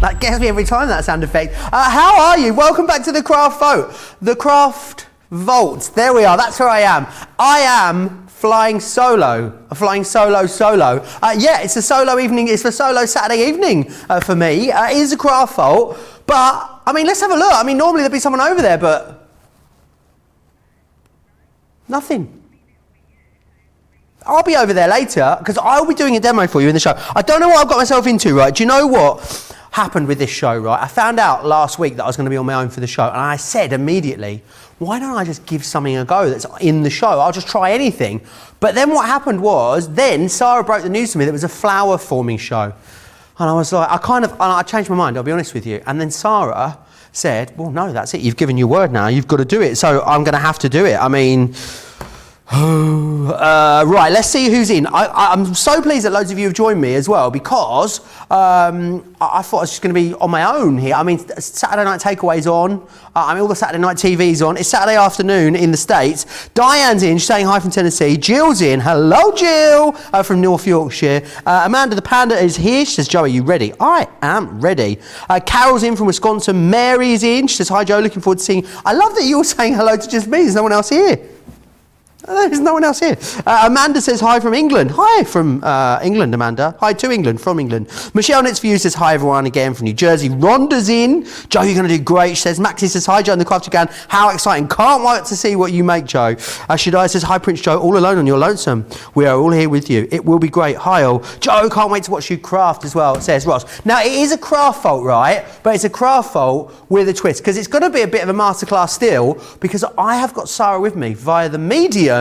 That gets me every time, that sound effect. How are you? Welcome back to the Craft Vault. The Craft Vault. There we are. That's where I am. I am flying solo. Yeah, it's a solo evening. It's a solo Saturday evening for me. It is a Craft Vault. But, I mean, let's have a look. I mean, normally there'd be someone over there, but nothing. I'll be over there later because I'll be doing a demo for you in the show. I don't know what I've got myself into, right? Do you know what happened with this show, right? I found out last week that I was going to be on my own for the show, and I said immediately, why don't I just give something a go that's in the show? I'll just try anything. But then what happened was, then Sara broke the news to me that it was a flower forming show. And I was like, I changed my mind, I'll be honest with you. And then Sara said, well, no, that's it. You've given your word now. You've got to do it. So I'm going to have to do it. I mean, right, let's see who's in. I'm so pleased that loads of you have joined me as well because I thought I was just going to be on my own here. I mean, Saturday Night Takeaway's on. All the Saturday Night TV's on. It's Saturday afternoon in the States. Diane's in, she's saying hi from Tennessee. Jill's in. Hello, Jill, from North Yorkshire. Amanda the Panda is here. She says, Joe, are you ready? I am ready. Carol's in from Wisconsin. Mary's in. She says, hi, Joe, looking forward to seeing you. I love that you're saying hello to just me. There's no one else here. There's no one else here. Amanda says hi from England. Hi from England, Amanda. Hi to England, from England. Michelle Knits For You says hi everyone again from New Jersey. Rhonda's in. Joe, you're going to do great. She says, Maxie says hi, Joe, and the Crafty Gan. How exciting. Can't wait to see what you make, Joe. Shadai says, hi, Prince Joe, all alone on your lonesome. We are all here with you. It will be great. Hi, all. Joe, can't wait to watch you craft as well, says Ross. Now, it is a craft vault, right? But it's a craft vault with a twist, because it's going to be a bit of a masterclass still, because I have got Sara with me via the medium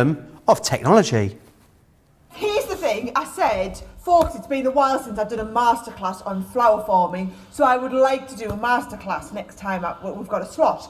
of technology. Here's the thing, I said, folks, it's been a while since I've done a masterclass on flower forming, so I would like to do a masterclass next time we've got a slot.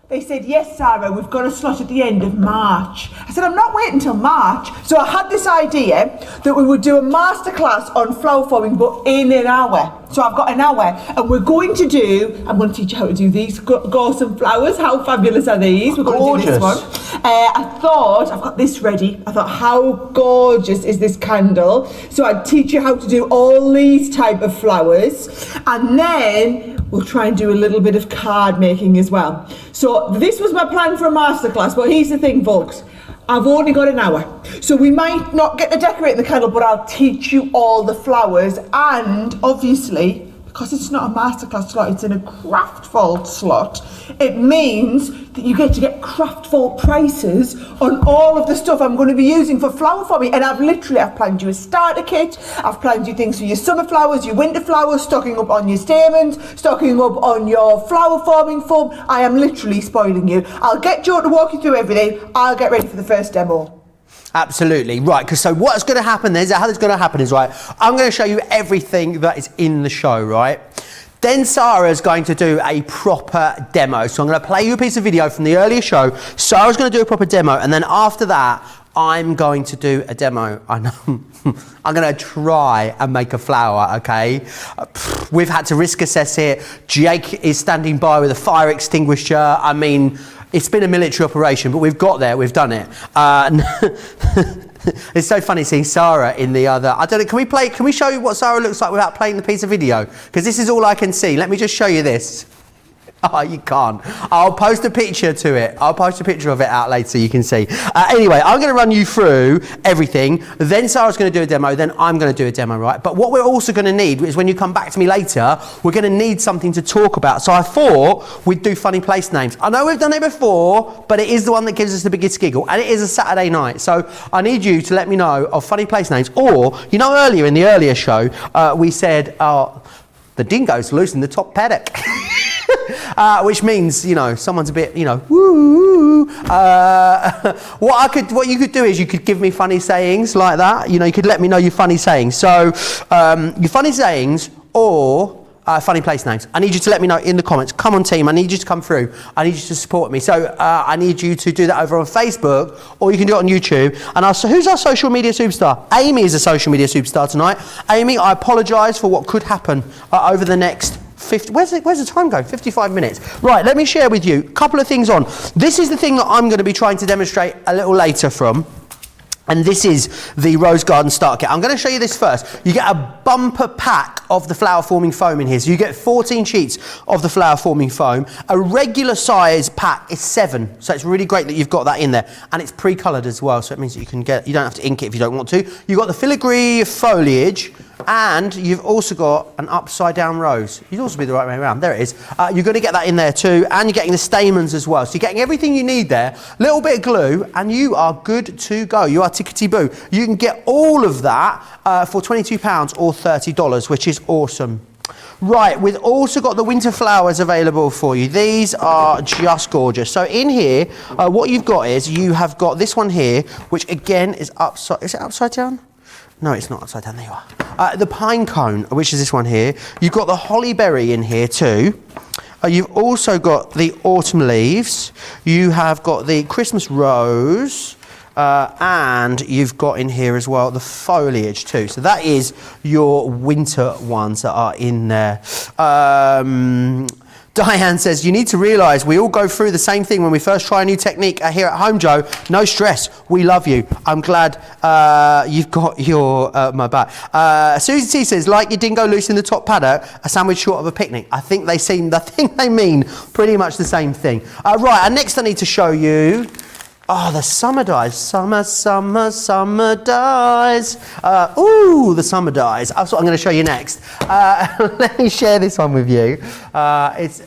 They said, yes, Sara, we've got a slot at the end of March. I said, I'm not waiting until March. So I had this idea that we would do a masterclass on flower forming, but in an hour. So I've got an hour, and we're going to do, I'm going to teach you how to do these Gorson flowers. How fabulous are these? We're going to do this one. I thought, I've got this ready. I thought, how gorgeous is this candle? So I'd teach you how to do all these type of flowers, and then we'll try and do a little bit of card making as well. So this was my plan for a masterclass, but here's the thing, folks. I've only got an hour. So we might not get to decorate the candle, but I'll teach you all the flowers, and obviously, because it's not a masterclass slot, it's in a Craft Vault slot, it means that you get to get Craft Vault prices on all of the stuff I'm going to be using for flower forming. And I've planned you a starter kit, I've planned you things for your summer flowers, your winter flowers, stocking up on your stamens, stocking up on your flower forming foam. I am literally spoiling you. I'll get Joe to walk you through everything. I'll get ready for the first demo. Absolutely, right, because so what's going to happen is, how it's going to happen is, right, I'm going to show you everything that is in the show, right? Then Sara's going to do a proper demo. So I'm going to play you a piece of video from the earlier show. Sara's going to do a proper demo, and then after that, I'm going to do a demo. I know. I'm going to try and make a flower, okay? We've had to risk assess it. Jake is standing by with a fire extinguisher. I mean, it's been a military operation, but we've got there, we've done it. It's so funny seeing Sara in the other, I don't know, can we show you what Sara looks like without playing the piece of video? Because this is all I can see. Let me just show you this. Oh, you can't. I'll post a picture to it. I'll post a picture of it out later so you can see. Anyway, I'm going to run you through everything. Then Sara's going to do a demo. Then I'm going to do a demo, right? But what we're also going to need is when you come back to me later, we're going to need something to talk about. So I thought we'd do funny place names. I know we've done it before, but it is the one that gives us the biggest giggle. And it is a Saturday night. So I need you to let me know of funny place names. Or, you know, earlier in the earlier show, we said, the dingo's loose in the top paddock. Which means, you know, someone's a bit, you know, woo. What you could do is you could give me funny sayings like that. You know, you could let me know your funny sayings. So, your funny sayings or funny place names. I need you to let me know in the comments. Come on, team. I need you to come through. I need you to support me. So, I need you to do that over on Facebook, or you can do it on YouTube. And who's our social media superstar? Amy is a social media superstar tonight. Amy, I apologise for what could happen over the next 50, where's the time go? 55 minutes. Right, let me share with you a couple of things on. This is the thing that I'm going to be trying to demonstrate a little later from. And this is the Rose Garden Starter Kit. I'm going to show you this first. You get a bumper pack of the flower forming foam in here. So you get 14 sheets of the flower forming foam. A regular size pack is 7. So it's really great that you've got that in there. And it's pre-coloured as well. So it means that you don't have to ink it if you don't want to. You've got the filigree foliage. And you've also got an upside down rose. You'd also be the right way around. There it is. You're going to get that in there too. And you're getting the stamens as well. So you're getting everything you need there. Little bit of glue and you are good to go. You are tickety-boo. You can get all of that for £22 or $30, which is awesome. Right, we've also got the winter flowers available for you. These are just gorgeous. So in here, what you've got is you have got this one here, which again is upside. Is it upside down? No, it's not upside down. There you are. The Pinecone, which is this one here. You've got the holly berry in here too. You've also got the autumn leaves. You have got the Christmas rose. And you've got in here as well the foliage too. So that is your winter ones that are in there. Diane says, you need to realise we all go through the same thing when we first try a new technique here at home, Joe. No stress. We love you. I'm glad you've got your my back. Susie T says, like your dingo loose in the top paddock, a sandwich short of a picnic. I think they mean pretty much the same thing. Right, and next I need to show you. Oh, the summer dyes. Summer dyes. Ooh, the summer dyes. That's what I'm going to show you next. Let me share this one with you. It's...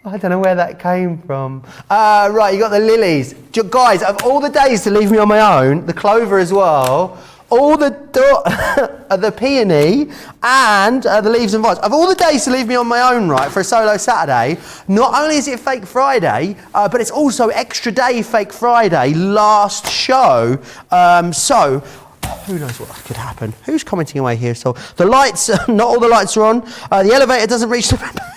I don't know where that came from. Right, you got the lilies. Guys, of all the days to leave me on my own, the clover as well, all the the peony and the leaves and vines. Of all the days to leave me on my own, right, for a solo Saturday, not only is it Fake Friday, but it's also Extra Day Fake Friday, last show. So, who knows what could happen? Who's commenting away here? So, the lights, not all the lights are on. The elevator doesn't reach the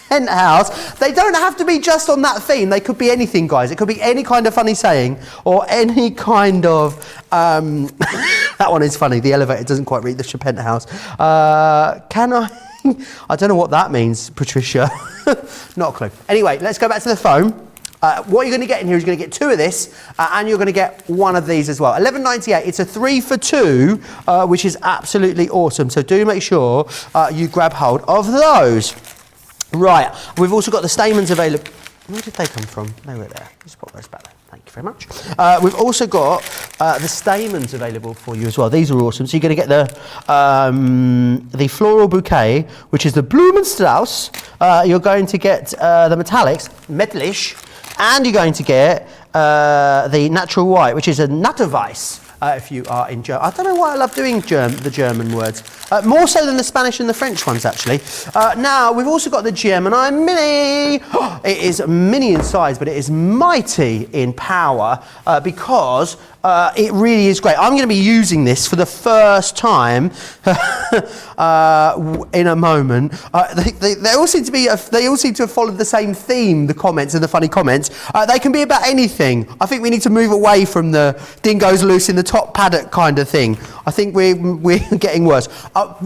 penthouse. They don't have to be just on that theme. They could be anything, guys. It could be any kind of funny saying or any kind of... that one is funny. The elevator doesn't quite reach the penthouse. Can I... I don't know what that means, Patricia. Not a clue. Anyway, let's go back to the phone. What you're going to get in here is you're going to get 2 of this, and you're going to get 1 of these as well. $11.98. It's a 3 for 2, which is absolutely awesome. So do make sure you grab hold of those. Right. We've also got the stamens available. Where did they come from? They were there. Just put those back there. Thank you very much. We've also got the stamens available for you as well. These are awesome. So you're going to get the floral bouquet, which is the Blumenstrauss. You're going to get the metallics, metallish, and you're going to get the natural white, which is a Natterweiss. If you are in German. I don't know why I love doing the German words. More so than the Spanish and the French ones, actually. Now, we've also got the Gemini Mini. It is mini in size, but it is mighty in power because it really is great. I'm going to be using this for the first time in a moment. They all seem to have followed the same theme, the comments and the funny comments. They can be about anything. I think we need to move away from the dingoes loose in the top paddock kind of thing. I think we're getting worse.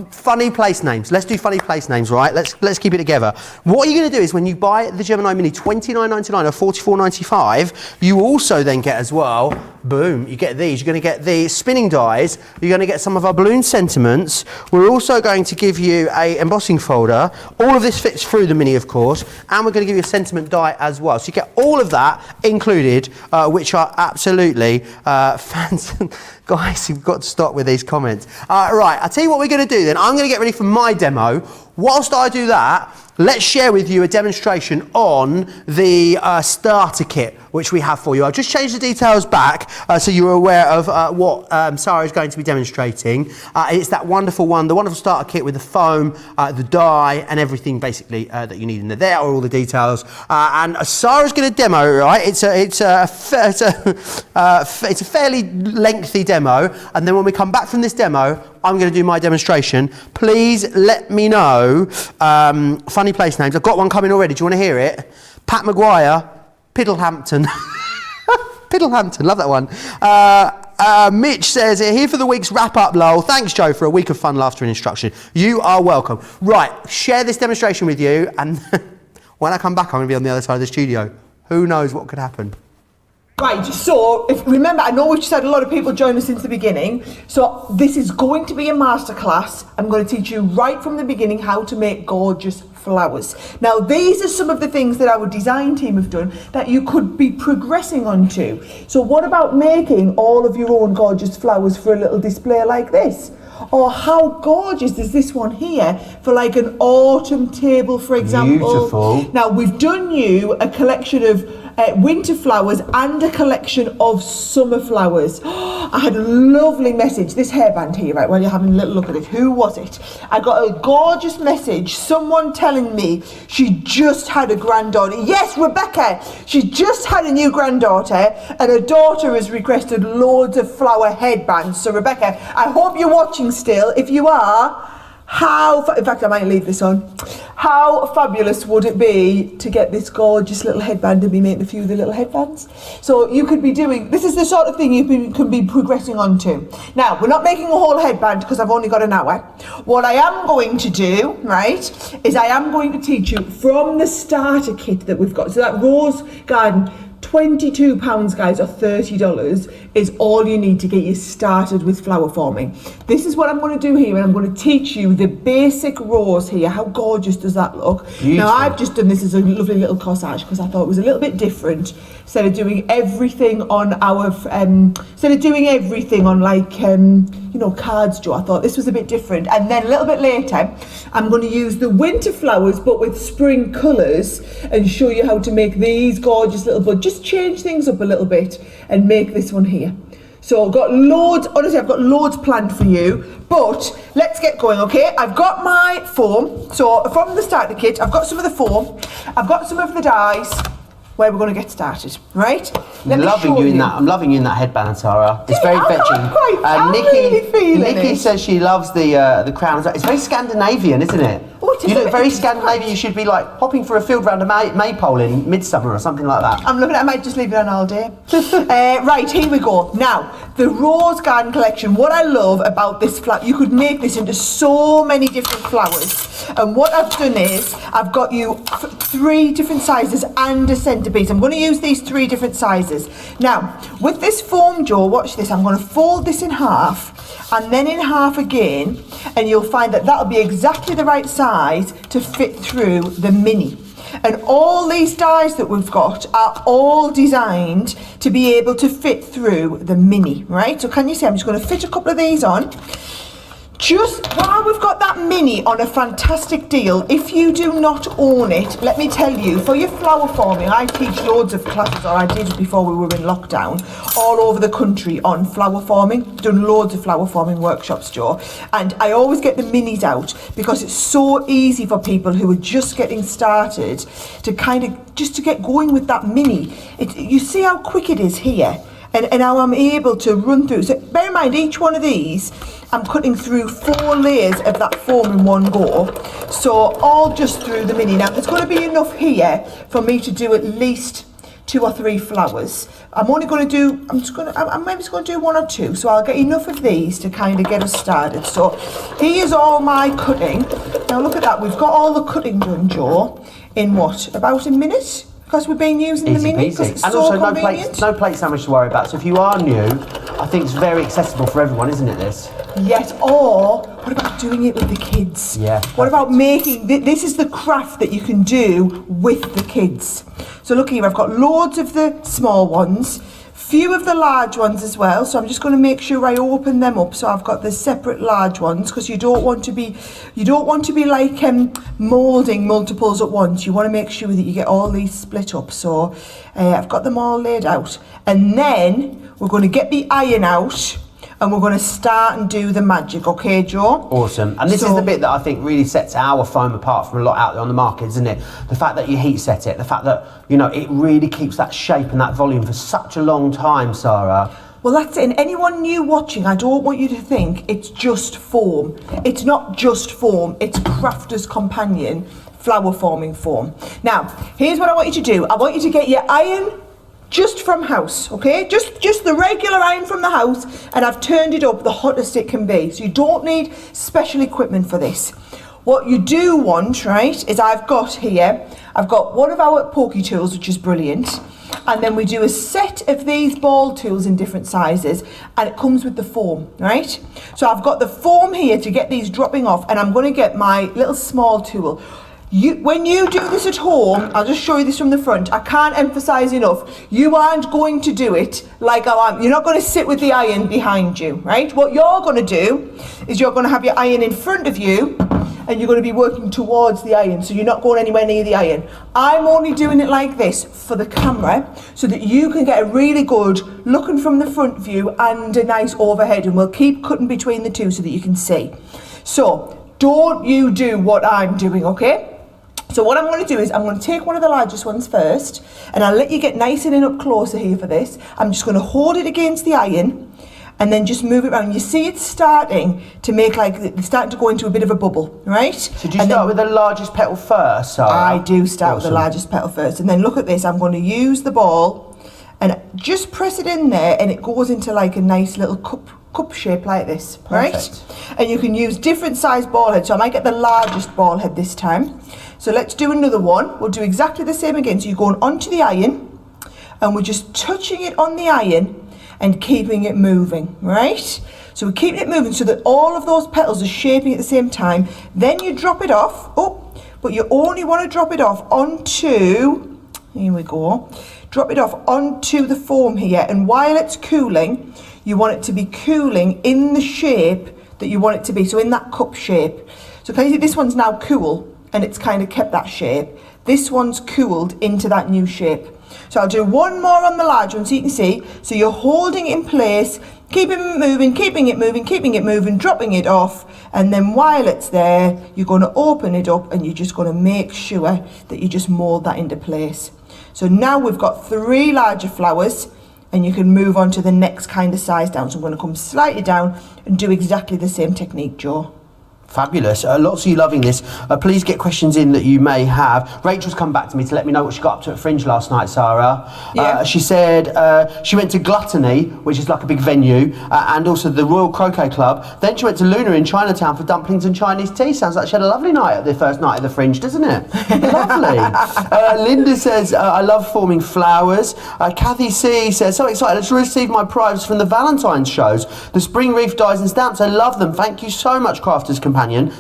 Funny place names. Let's do funny place names, right? Let's keep it together. What you're going to do is when you buy the Gemini Mini $29.99 or $44.95, you also then get as well, boom, you get these. You're going to get the spinning dies. You're going to get some of our balloon sentiments. We're also going to give you a embossing folder. All of this fits through the Mini, of course, and we're going to give you a sentiment die as well. So you get all of that included, which are absolutely fantastic. Guys, you've got to stop with these comments. Right, I'll tell you what we're going to do then. I'm going to get ready for my demo. Whilst I do that, let's share with you a demonstration on the starter kit, which we have for you. I've just changed the details back so you're aware of what Sara is going to be demonstrating. It's that wonderful one, the wonderful starter kit with the foam, the dye, and everything basically that you need in there. There are all the details. And Sara's going to demo it, right? It's a fairly lengthy demo. And then when we come back from this demo, I'm going to do my demonstration. Please let me know funny place names. I've got one coming already. Do you want to hear it? Pat Maguire, Piddlehampton. Piddlehampton, love that one. Mitch says, here for the week's wrap-up, lol. Thanks, Joe, for a week of fun, laughter and instruction. You are welcome. Right, share this demonstration with you, and when I come back, I'm going to be on the other side of the studio. Who knows what could happen? Right, so remember, I know we've just had a lot of people join us since the beginning. So this is going to be a masterclass. I'm going to teach you right from the beginning how to make gorgeous flowers. Now, these are some of the things that our design team have done that you could be progressing onto. So what about making all of your own gorgeous flowers for a little display like this? Or how gorgeous is this one here for like an autumn table, for example? Beautiful. Now, we've done you a collection of winter flowers and a collection of summer flowers. I had a lovely message. This hairband here, right, while you're having a little look at it, who was it? I got a gorgeous message, someone telling me she just had a granddaughter. Yes, Rebecca, she just had a new granddaughter and her daughter has requested loads of flower headbands. So Rebecca, I hope you're watching still. If you are, in fact, I might leave this on. How fabulous would it be to get this gorgeous little headband and be making a few of the little headbands? So you could be doing, this is the sort of thing you can be progressing onto. Now, we're not making a whole headband because I've only got an hour. What I am going to do, right, is I am going to teach you from the starter kit that we've got. So that rose garden, £22 guys, or $30 is all you need to get you started with flower forming. This is what I'm going to do here, and I'm going to teach you the basic rose here. How gorgeous does that look? Beautiful. Now I've just done this as a lovely little corsage because I thought it was a little bit different. Instead of doing everything on our like you know, cards, Joe, I thought this was a bit different. And then a little bit later I'm going to use the winter flowers but with spring colours and show you how to make these gorgeous little buds. Just change things up a little bit and make this one here. So I've got loads, honestly I've got loads planned for you, but let's get going, okay? I've got my foam, so from the starter kit I've got some of the foam, I've got some of the dyes, where we're going to get started, right? I'm loving you in that headband, Sara. It's very fetching. I'm really feeling Nikki it. says she loves the crown. It's very Scandinavian, isn't it? Oh, it is. You look very Scandinavian. You should be like hopping for a field round a maypole in midsummer or something like that. I'm looking at, I might just leave it on all day. Right, here we go. Now, the Rose Garden collection. What I love about this flower, you could make this into so many different flowers. And what I've done is, I've got you 3 different sizes and a centrepiece. I'm going to use these 3 different sizes. Now, with this foam, Joe, watch this. I'm going to fold this in half and then in half again, and you'll find that that'll be exactly the right size to fit through the mini. And all these dies that we've got are all designed to be able to fit through the mini, right? So can you see, I'm just going to fit a couple of these on. Just while we've got that mini on a fantastic deal, if you do not own it, let me tell you, for your flower forming, I teach loads of classes, or I did before we were in lockdown, all over the country on flower forming. Done loads of flower forming workshops, Joe, and I always get the minis out because it's so easy for people who are just getting started to kind of just to get going with that mini. You see how quick it is here, and how I'm able to run through. So bear in mind, each one of these I'm cutting through 4 layers of that foam in one go, so all just through the mini. Now there's going to be enough here for me to do at least 2 or 3 flowers. I'm maybe just going to do 1 or 2, so I'll get enough of these to kind of get us started. So here's all my cutting. Now look at that, we've got all the cutting done, Joe, in what, about a minute? Because we've been using the mini, because it's so convenient. No plate sandwich to worry about. So if you are new, I think it's very accessible for everyone, isn't it, this? Yes, or what about doing it with the kids? Yeah. What about making, this is the craft that you can do with the kids. So look here, I've got loads of the small ones, few of the large ones as well, so I'm just going to make sure I open them up so I've got the separate large ones, because you don't want to be like moulding multiples at once. You want to make sure that you get all these split up. So I've got them all laid out, and then we're going to get the iron out and we're going to start and do the magic, okay, Joe? Awesome. And this is the bit that I think really sets our foam apart from a lot out there on the market, isn't it? The fact that you heat set it, the fact that, you know, it really keeps that shape and that volume for such a long time, Sara. Well, that's it. And anyone new watching, I don't want you to think it's just foam. It's not just foam, it's Crafter's Companion flower forming foam. Now, here's what I want you to do. I want you to get your iron just from house, okay? Just the regular iron from the house, and I've turned it up the hottest it can be. So you don't need special equipment for this. What you do want, right, is I've got one of our pokey tools, which is brilliant. And then we do a set of these ball tools in different sizes, and it comes with the foam, right? So I've got the foam here to get these dropping off, and I'm going to get my little small tool. When you do this at home, I'll just show you this from the front. I can't emphasize enough, you aren't going to do it like I am. You're not going to sit with the iron behind you, right? What you're going to do is you're going to have your iron in front of you, and you're going to be working towards the iron, so you're not going anywhere near the iron. I'm only doing it like this for the camera, so that you can get a really good looking from the front view and a nice overhead, and we'll keep cutting between the two so that you can see. So don't you do what I'm doing, okay? So what I'm going to do is I'm going to take one of the largest ones first, and I'll let you get nice and in up closer here for this. I'm just going to hold it against the iron and then just move it around. You see it's starting to make like, it's starting to go into a bit of a bubble, right? So do you start with the largest petal first, Sara? I do start with the largest petal first, and then look at this. I'm going to use the ball and just press it in there, and it goes into like a nice little cup shape like this, right? And you can use different size ball heads. So I might get the largest ball head this time. So let's do another one. We'll do exactly the same again. So you're going onto the iron, and we're just touching it on the iron and keeping it moving, right? So we're keeping it moving so that all of those petals are shaping at the same time. Then you drop it off. Oh, but you only want to drop it off onto, here we go, drop it off onto the foam here. And while it's cooling, you want it to be cooling in the shape that you want it to be, so in that cup shape. So can you see this one's now cool, and it's kind of kept that shape. This one's cooled into that new shape. So I'll do one more on the large one so you can see. So you're holding it in place, keeping it moving, keeping it moving, keeping it moving, dropping it off, and then while it's there, you're going to open it up, and you're just going to make sure that you just mould that into place. So now we've got 3 larger flowers, and you can move on to the next kind of size down. So I'm going to come slightly down and do exactly the same technique, Joe. Fabulous. Lots of you loving this. Please get questions in that you may have. Rachel's come back to me to let me know what she got up to at Fringe last night, Sara. Yeah. She said she went to Gluttony, which is like a big venue, and also the Royal Croquet Club. Then she went to Luna in Chinatown for dumplings and Chinese tea. Sounds like she had a lovely night at the first night of the Fringe, doesn't it? Lovely. Linda says, I love forming flowers. Kathy C says, so excited to receive my prizes from the Valentine's shows. The Spring Reef dies and stamps, I love them. Thank you so much, Crafters Companion.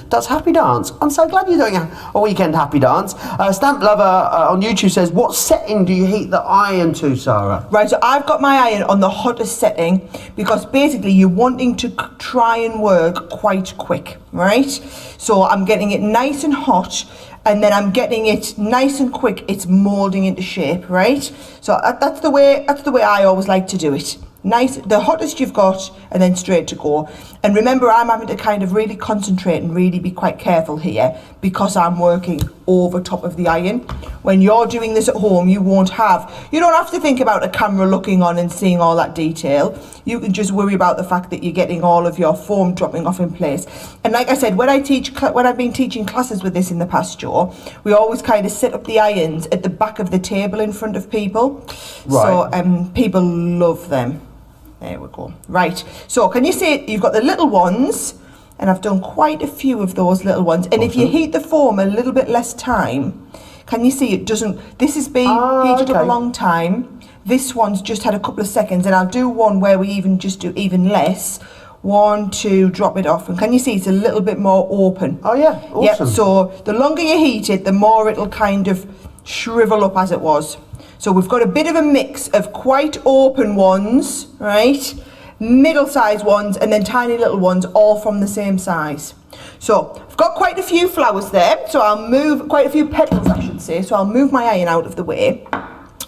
Does Happy Dance. I'm so glad you're doing a weekend Happy Dance. Stamp Lover on YouTube says, what setting do you heat the iron to, Sara? Right, so I've got my iron on the hottest setting, because basically you're wanting to try and work quite quick, right? So I'm getting it nice and hot, and then I'm getting it nice and quick. It's moulding into shape, right? So that's the way I always like to do it. Nice, the hottest you've got, and then straight to go. And remember, I'm having to kind of really concentrate and really be quite careful here, because I'm working over top of the iron. When you're doing this at home, you don't have to think about a camera looking on and seeing all that detail. You can just worry about the fact that you're getting all of your foam dropping off in place. And like I said, when I've been teaching classes with this in the past, Joe, we always kind of set up the irons at the back of the table in front of people. Right. So people love them. There we go. Right, so can you see you've got the little ones, and I've done quite a few of those little ones. And awesome. If you heat the foam a little bit less time, can you see it doesn't, this has been heated up a long time. This one's just had a couple of seconds, and I'll do one where we just do even less. 1, 2, drop it off, and can you see it's a little bit more open? Oh yeah, awesome. Yep, so the longer you heat it, the more it'll kind of shrivel up as it was. So we've got a bit of a mix of quite open ones, right? Middle-sized ones, and then tiny little ones, all from the same size. So I've got quite a few flowers there, so I'll move, quite a few petals I should say, so I'll move my iron out of the way.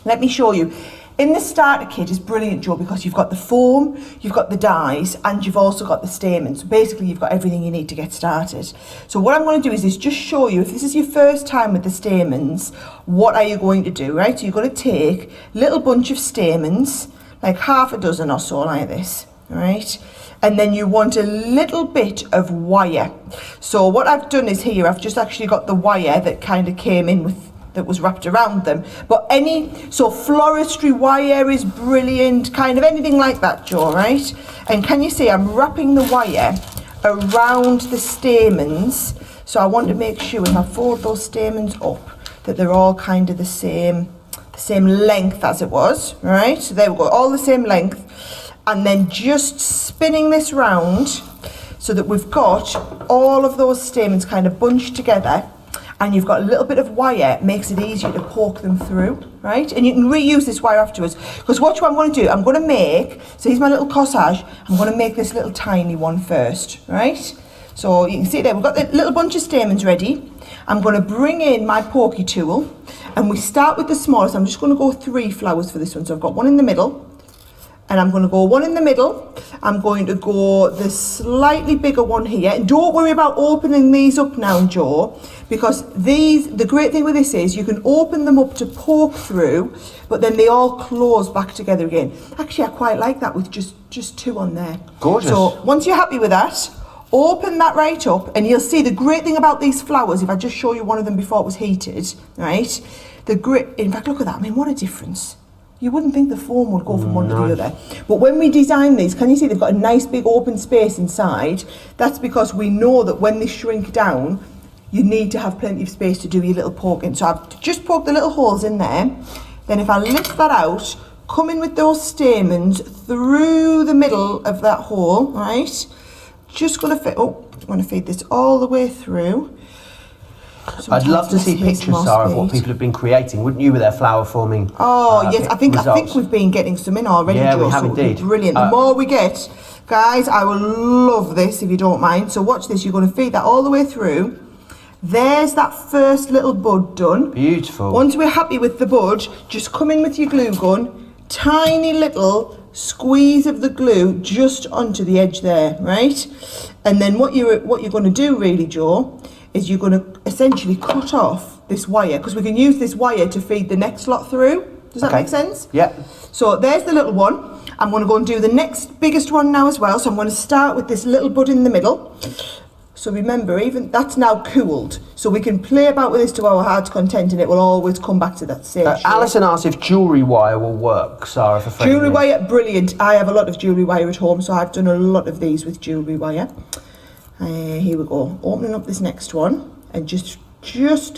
Let me show you. In the starter kit is brilliant, Joe, because you've got the foam, you've got the dies, and you've also got the stamens. So basically you've got everything you need to get started. So what I'm going to do is just show you, if this is your first time with the stamens, what are you going to do, right? So you're going to take a little bunch of stamens, like half a dozen or so like this, right? And then you want a little bit of wire. So what I've done is here, I've just actually got the wire that kind of came in with, that was wrapped around them. But so floristry wire is brilliant, kind of anything like that, Joe, right? And can you see I'm wrapping the wire around the stamens, so I want to make sure if I fold those stamens up that they're all kind of the same the same length as it was, right? So there we go, all the same length. And then just spinning this round so that we've got all of those stamens kind of bunched together, and you've got a little bit of wire, makes it easier to poke them through, right? And you can reuse this wire afterwards. Because watch what I'm going to do. I'm going to make, so here's my little corsage, I'm going to make this little tiny one first, right? So you can see there, we've got the little bunch of stamens ready. I'm going to bring in my pokey tool, and we start with the smallest. I'm just going to go 3 flowers for this one. So I've got one in the middle, and I'm going to go one in the middle. I'm going to go the slightly bigger one here. And don't worry about opening these up now, Joe, because the great thing with this is you can open them up to poke through, but then they all close back together again. Actually, I quite like that with just 2 on there. Gorgeous. So once you're happy with that, open that right up, and you'll see the great thing about these flowers, if I just show you one of them before it was heated, right? In fact, look at that. I mean, what a difference. You wouldn't think the foam would go from one to the other. But when we design these, can you see they've got a nice big open space inside? That's because we know that when they shrink down, you need to have plenty of space to do your little poking. So I've just poked the little holes in there. Then if I lift that out, come in with those stamens through the middle of that hole, right? Just going to feed this all the way through. I'd love to see pictures, Sara, of what people have been creating, wouldn't you, with their flower forming? Oh yes, I think we've been getting some in already. Yeah, Joe, we have so indeed. Brilliant. The more we get, guys, I will love this if you don't mind. So watch this. You're going to feed that all the way through. There's that first little bud done. Beautiful. Once we're happy with the bud, just come in with your glue gun. Tiny little squeeze of the glue just onto the edge there, right? And then what you're going to do, really, Joe, is you're going to essentially cut off this wire, because we can use this wire to feed the next lot through. Does that make sense? Yeah. So there's the little one. I'm going to go and do the next biggest one now as well. So I'm going to start with this little bud in the middle. So remember, even that's now cooled. So we can play about with this to our heart's content, and it will always come back to that same shape. Alison asked if jewellery wire will work, Sara, for Freddie. Jewellery wire, brilliant. I have a lot of jewellery wire at home, so I've done a lot of these with jewellery wire. Here we go, opening up this next one and just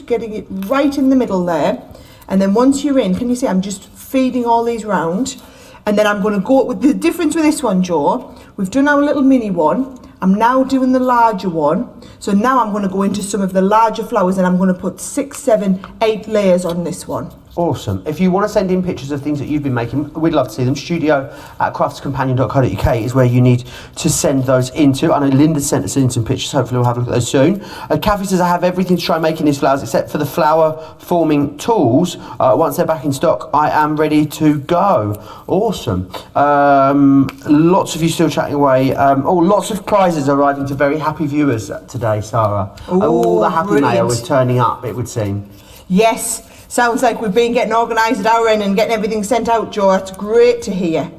getting it right in the middle there. And then once you're in, can you see I'm just feeding all these round, and then I'm going to go with the difference with this one, Joe. We've done our little mini one. I'm now doing the larger one. So now I'm going to go into some of the larger flowers, and I'm going to put 6, 7, 8 layers on this one. Awesome. If you want to send in pictures of things that you've been making, we'd love to see them. studio@craftscompanion.co.uk is where you need to send those into. I know Linda sent us in some pictures. Hopefully we'll have a look at those soon. Kathy says, I have everything to try making these flowers except for the flower forming tools. Once they're back in stock, I am ready to go. Awesome. Lots of you still chatting away. Lots of prizes arriving to very happy viewers today, Sara. All the happy mail is turning up, it would seem. Yes. Sounds like we've been getting organised at our end and getting everything sent out, Joe. That's great to hear.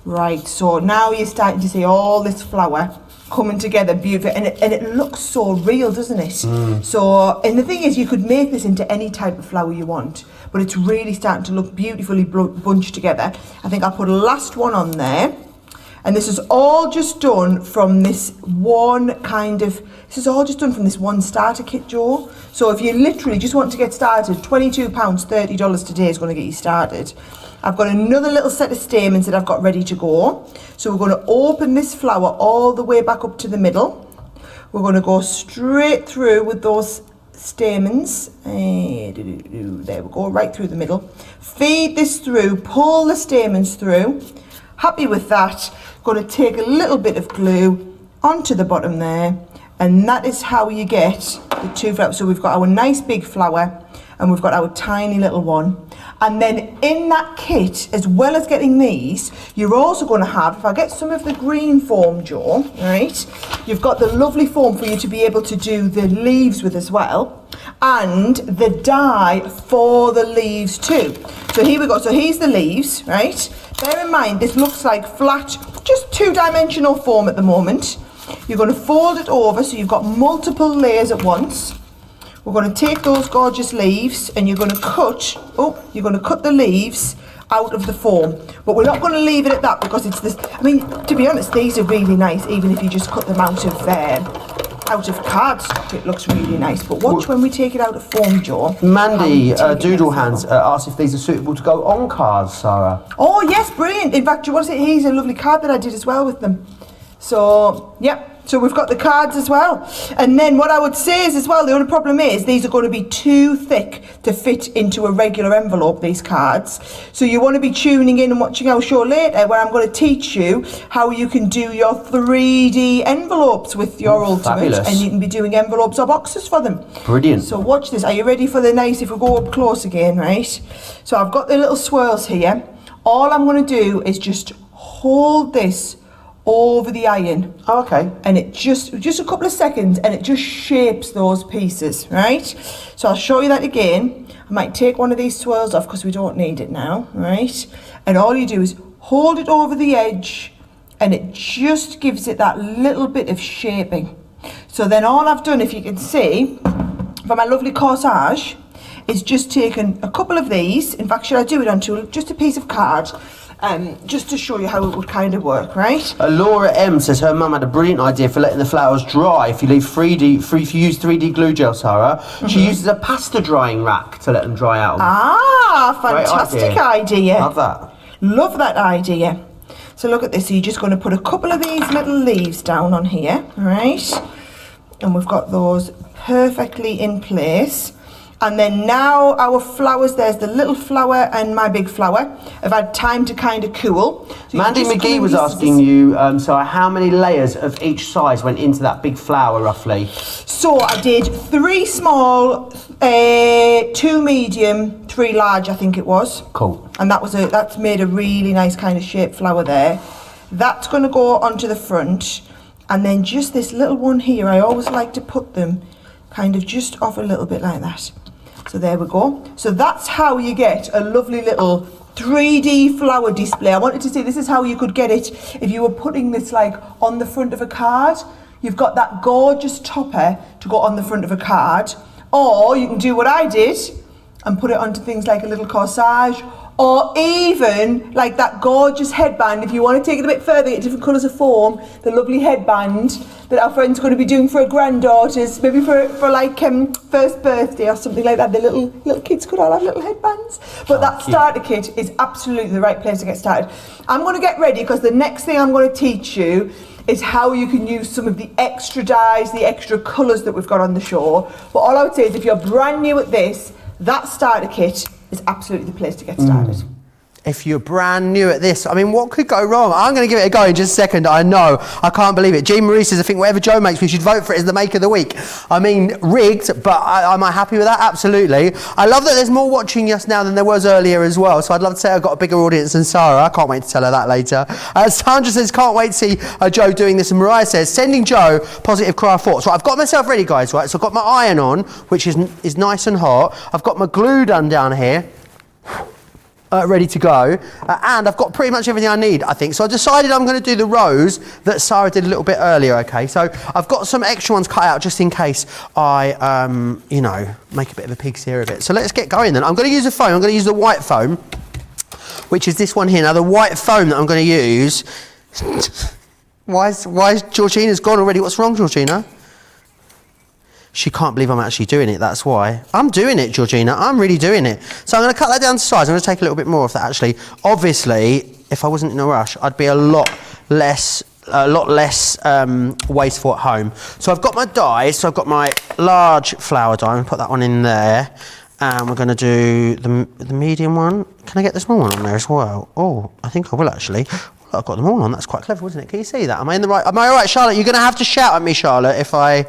Right, so now you're starting to see all this flower coming together beautifully, and it looks so real, doesn't it? So, and the thing is, you could make this into any type of flower you want, but it's really starting to look beautifully bunched together. I think I'll put a last one on there. And this is all just done from this one this one starter kit, Joe. So if you literally just want to get started, £22, $30 today is going to get you started. I've got another little set of stamens that I've got ready to go. So we're going to open this flower all the way back up to the middle. We're going to go straight through with those stamens. There we go, right through the middle. Feed this through, pull the stamens through. Happy with that. Going to take a little bit of glue onto the bottom there, and that is how you get the 2 flowers. So we've got our nice big flower, and we've got our tiny little one. And then in that kit, as well as getting these, you're also going to have, if I get some of the green foam, Joe, right, you've got the lovely foam for you to be able to do the leaves with as well, and the dye for the leaves too. So here we go. So here's the leaves, right? Bear in mind, this looks like flat, just 2-dimensional foam at the moment. You're going to fold it over so you've got multiple layers at once. We're going to take those gorgeous leaves, and you're going to cut the leaves out of the foam. But we're not going to leave it at that, because it's this, I mean, to be honest, these are really nice, even if you just cut them out of out of cardstock, it looks really nice. But watch when we take it out of foam, Joe. Mandy Doodle Hands asked if these are suitable to go on cards, Sarah. Oh yes, brilliant. In fact, you want to say here's a lovely card that I did as well with them. So, yep. So we've got the cards as well. And then what I would say is as well, the only problem is these are going to be too thick to fit into a regular envelope, these cards. So you want to be tuning in and watching our show later where I'm going to teach you how you can do your 3D envelopes with your Ultimate. Fabulous. And you can be doing envelopes or boxes for them. Brilliant. So watch this. Are you ready for the nice, if we go up close again, right? So I've got the little swirls here. All I'm going to do is just hold this over the iron. Oh, okay. And it just a couple of seconds and it just shapes those pieces, right? So I'll show you that again. I might take one of these swirls off because we don't need it now, right? And all you do is hold it over the edge and it just gives it that little bit of shaping. So then all I've done, if you can see, for my lovely corsage, is just taken a couple of these. In fact, should I do it onto just a piece of card? Just to show you how it would kind of work, right? Laura M says her mum had a brilliant idea for letting the flowers dry if you use 3D glue gel, Sarah. She uses a pasta drying rack to let them dry out. Ah, fantastic idea. Love that. Love that idea. So look at this, so you're just going to put a couple of these little leaves down on here, right? And we've got those perfectly in place. And then now our flowers, there's the little flower and my big flower, have had time to kind of cool. So Mandy McGee was asking you, Sarah, how many layers of each size went into that big flower, roughly? So I did 3 small, 2 medium, 3 large, I think it was. Cool. And that's made a really nice kind of shaped flower there. That's going to go onto the front. And then just this little one here, I always like to put them kind of just off a little bit like that. So there we go. So that's how you get a lovely little 3D flower display. I wanted to say this is how you could get it if you were putting this like on the front of a card. You've got that gorgeous topper to go on the front of a card. Or you can do what I did and put it onto things like a little corsage, or even like that gorgeous headband. If you want to take it a bit further, get different colours of foam, the lovely headband that our friend's going to be doing for her granddaughters, maybe for like first birthday or something like that. The little kids could all have little headbands. But that starter kit is absolutely the right place to get started. I'm going to get ready because the next thing I'm going to teach you is how you can use some of the extra dyes, the extra colours that we've got on the show. But all I would say is if you're brand new at this, that starter kit is absolutely the place to get started. If you're brand new at this, I mean, what could go wrong? I'm going to give it a go in just a second. I know. I can't believe it. Jean Marie says, I think whatever Joe makes, we should vote for it as the make of the week. I mean, rigged, but am I happy with that? Absolutely. I love that there's more watching us now than there was earlier as well. So I'd love to say I've got a bigger audience than Sara. I can't wait to tell her that later. Sandra says, can't wait to see Joe doing this. And Mariah says, sending Joe positive cry of thoughts. Right, I've got myself ready, guys, right? So I've got my iron on, which is nice and hot. I've got my glue done down here. Ready to go, and I've got pretty much everything I need, I think. So I decided I'm going to do the rows that Sara did a little bit earlier, okay? So I've got some extra ones cut out just in case I, you know, make a bit of a pig's ear of it. So let's get going then. I'm going to use a foam. I'm going to use the white foam, which is this one here. Now the white foam that I'm going to use, why is Georgina's gone already? What's wrong, Georgina? She can't believe I'm actually doing it, that's why. I'm doing it, Georgina, I'm really doing it. So I'm going to cut that down to size. I'm going to take a little bit more of that, actually. Obviously, if I wasn't in a rush, I'd be a lot less wasteful at home. So I've got my dies, so I've got my large flower die. I'm going to put that one in there. And we're going to do the medium one. Can I get the small one on there as well? Oh, I think I will, actually. I've got them all on. That's quite clever, isn't it? Can you see that? Am I all right, Charlotte? You're going to have to shout at me, Charlotte, if I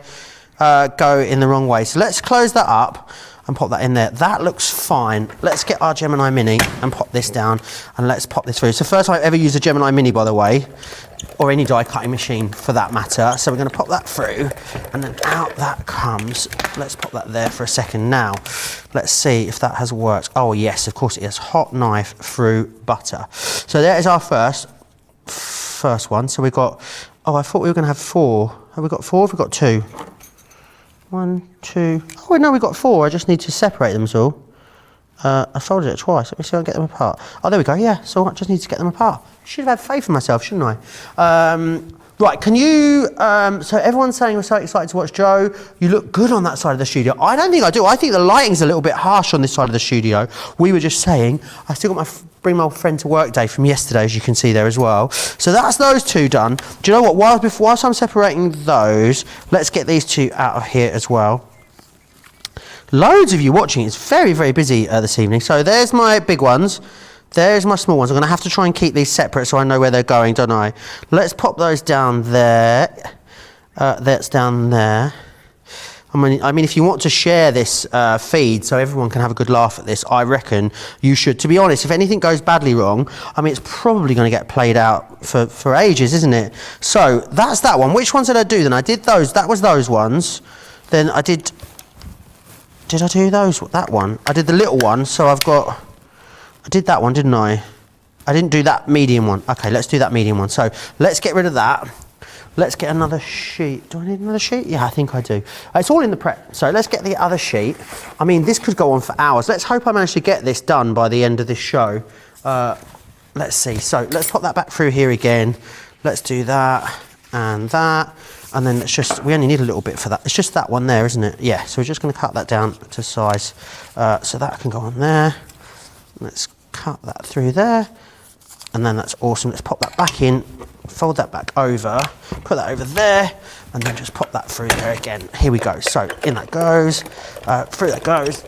go in the wrong way. So let's close that up and pop that in there. That looks fine. Let's get our Gemini Mini and pop this down, and let's pop this through. So first time I've ever used a Gemini Mini, by the way, or any die cutting machine for that matter. So we're going to pop that through, and then out that comes. Let's pop that there for a second. Now let's see if that has worked. Oh yes, of course it is. Hot knife through butter. So there is our first one. So we've got, oh, I thought we were going to have 4. Have we got 4? Have we got 2? 1, 2. Oh no, we've got 4. I just need to separate them, so. I folded it twice. Let me see if I can get them apart. Oh, there we go. Yeah, so I just need to get them apart. Should have had faith in myself, shouldn't I? Right, can you, so everyone's saying we're so excited to watch Joe. You look good on that side of the studio. I don't think I do. I think the lighting's a little bit harsh on this side of the studio. We were just saying, I still got bring my friend to work day from yesterday, as you can see there as well. So that's those two done. Do you know what, whilst I'm separating those, let's get these two out of here as well. Loads of you watching. It's very, very busy this evening. So there's my big ones. There's my small ones. I'm going to have to try and keep these separate so I know where they're going, don't I? Let's pop those down there. That's down there. I mean, if you want to share this feed so everyone can have a good laugh at this, I reckon you should. To be honest, if anything goes badly wrong, I mean, it's probably going to get played out for ages, isn't it? So that's that one. Which ones did I do then? I did those. That was those ones. Then I did... Did I do those? That one? I did the little one, so I've got... I did that one, didn't I? I didn't do that medium one. Okay, let's do that medium one. So let's get rid of that. Let's get another sheet. Do I need another sheet? Yeah, I think I do. It's all in the prep. So let's get the other sheet. I mean, this could go on for hours. Let's hope I manage to get this done by the end of this show. Let's see. So let's pop that back through here again. Let's do that and that. And then let's just, we only need a little bit for that. It's just that one there, isn't it? Yeah, so we're just going to cut that down to size. So that can go on there. Let's cut that through there, and then that's awesome. Let's pop that back in, fold that back over, put that over there, and then just pop that through there again. Here we go. So in that goes, through that goes,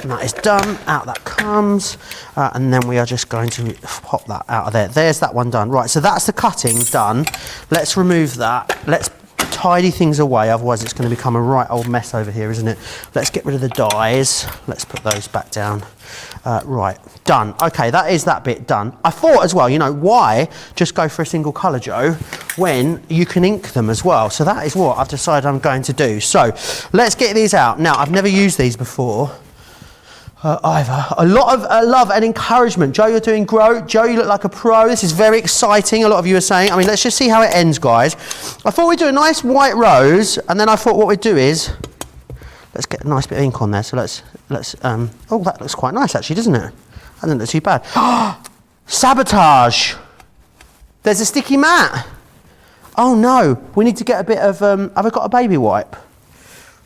and that is done. Out that comes, and then we are just going to pop that out of there. There's that one done. Right, so that's the cutting done. Let's remove that. Let's tidy things away, otherwise it's going to become a right old mess over here, isn't it? Let's get rid of the dies. Let's put those back down. Right, done. Okay, that is that bit done. I thought as well, you know, why just go for a single colour, Joe, when you can ink them as well? So that is what I've decided I'm going to do. So let's get these out. Now, I've never used these before. Either. A lot of love and encouragement. Joe, you're doing great. Joe, you look like a pro. This is very exciting. A lot of you are saying. I mean, let's just see how it ends, guys. I thought we'd do a nice white rose, and then I thought what we'd do is, let's get a nice bit of ink on there. So let's oh, that looks quite nice actually, doesn't it? That doesn't look too bad. Sabotage. There's a sticky mat. Oh no, we need to get a bit of, have I got a baby wipe?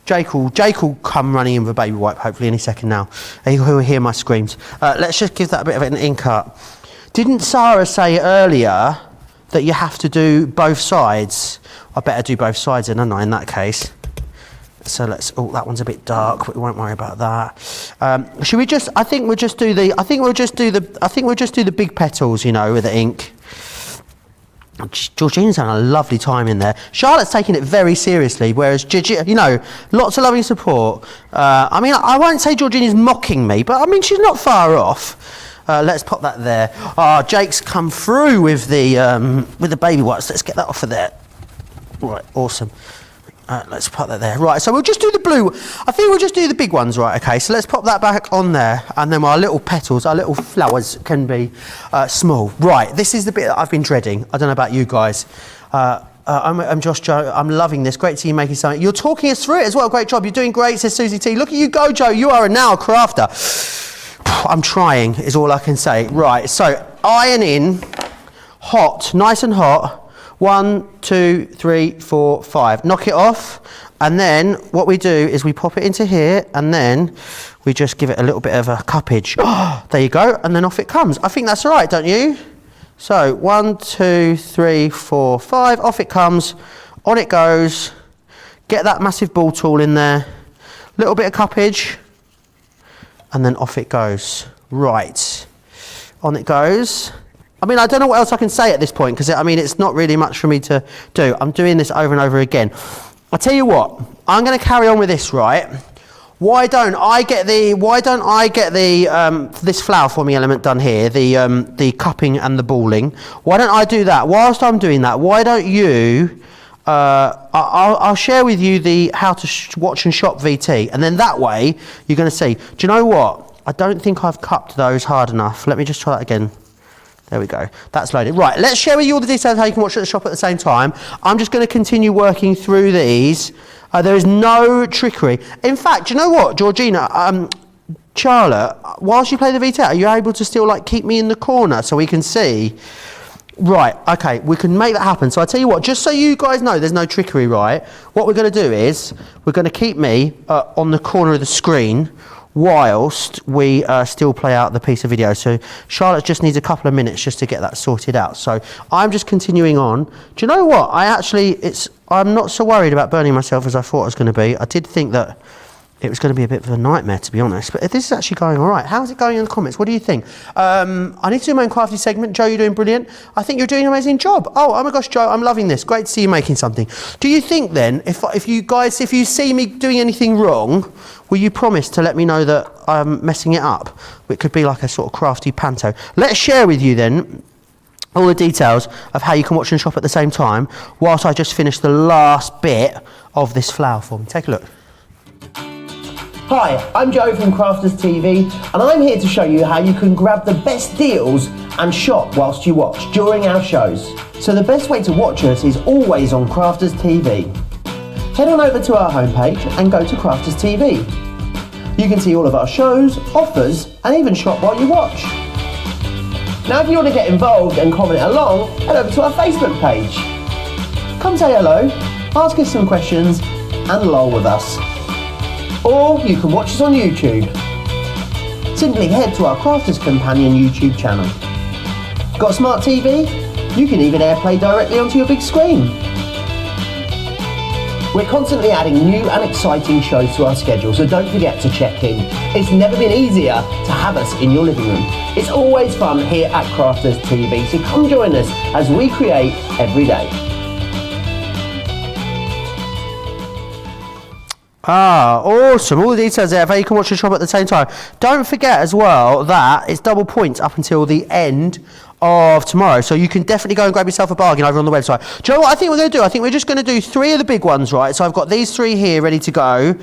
Jake will come running in with a baby wipe hopefully any second now. He'll hear my screams. Let's just give that a bit of an ink up. Didn't Sara say earlier that you have to do both sides? I better do both sides then, don't I, in that case? So let's, oh, that one's a bit dark, but we won't worry about that. Should we just, I think we'll just do the big petals, you know, with the ink. Georgina's having a lovely time in there. Charlotte's taking it very seriously, whereas, you know, lots of loving support. I mean, I won't say Georgina's mocking me, but I mean, she's not far off. Let's pop that there. Jake's come through with the baby wipes. Let's get that off of there. Right, awesome. Let's put that there. Right, so we'll just do the blue. I think we'll just do the big ones, right? Okay, so let's pop that back on there, and then our little petals, our little flowers can be small. Right, this is the bit that I've been dreading. I don't know about you guys. I'm Josh Joe. I'm loving this. Great to see you making something. You're talking us through it as well. Great job. You're doing great, says Susie T. Look at you go, Joe. You are now a crafter. I'm trying, is all I can say. Right, so iron in, hot, nice and hot. 1, 2, 3, 4, 5. Knock it off, and then what we do is we pop it into here, and then we just give it a little bit of a cuppage. There you go, and then off it comes. I think that's all right, don't you? So 1, 2, 3, 4, 5. Off it comes. On it goes. Get that massive ball tool in there. Little bit of cuppage, and then off it goes. Right. On it goes. I mean, I don't know what else I can say at this point, because, I mean, it's not really much for me to do. I'm doing this over and over again. I'll tell you what, I'm going to carry on with this, right? Why don't I get this flower forming element done here, the cupping and the balling? Why don't I do that? Whilst I'm doing that, why don't you, I'll share with you the how to watch and shop VT, and then that way you're going to see. Do you know what? I don't think I've cupped those hard enough. Let me just try that again. There we go. That's loaded. Right, let's share with you all the details how you can watch at the shop at the same time. I'm just going to continue working through these. There is no trickery. In fact, do you know what, Georgina, Charlotte, whilst you play the VT, are you able to still like keep me in the corner so we can see Right, okay, we can make that happen. So I tell you what, just so you guys know there's no trickery, right? What we're going to do is we're going to keep me on the corner of the screen whilst we still play out the piece of video. So Charlotte just needs a couple of minutes just to get that sorted out. So I'm just continuing on. Do you know what? I'm not so worried about burning myself as I thought I was going to be. I did think that it was going to be a bit of a nightmare, to be honest. But this is actually going all right. How's it going in the comments? What do you think? I need to do my own crafty segment. Joe, you're doing brilliant. I think you're doing an amazing job. Oh my gosh, Joe, I'm loving this. Great to see you making something. Do you think then, if you see me doing anything wrong, will you promise to let me know that I'm messing it up? It could be like a sort of crafty panto. Let's share with you then all the details of how you can watch and shop at the same time whilst I just finish the last bit of this flower form. Take a look. Hi, I'm Joe from Crafters TV, and I'm here to show you how you can grab the best deals and shop whilst you watch during our shows. So the best way to watch us is always on Crafters TV. Head on over to our homepage and go to Crafters TV. You can see all of our shows, offers, and even shop while you watch. Now if you want to get involved and comment along, head over to our Facebook page. Come say hello, ask us some questions, and lol with us. Or you can watch us on YouTube. Simply head to our Crafters Companion YouTube channel. Got a smart TV? You can even AirPlay directly onto your big screen. We're constantly adding new and exciting shows to our schedule, so don't forget to check in. It's never been easier to have us in your living room. It's always fun here at Crafters TV, so come join us as we create every day. Ah, awesome. All the details there of how you can watch the shop at the same time. Don't forget as well that it's double points up until the end of tomorrow. So you can definitely go and grab yourself a bargain over on the website. Do you know what I think we're going to do? I think we're just going to do 3 of the big ones, right? So I've got these 3 here ready to go.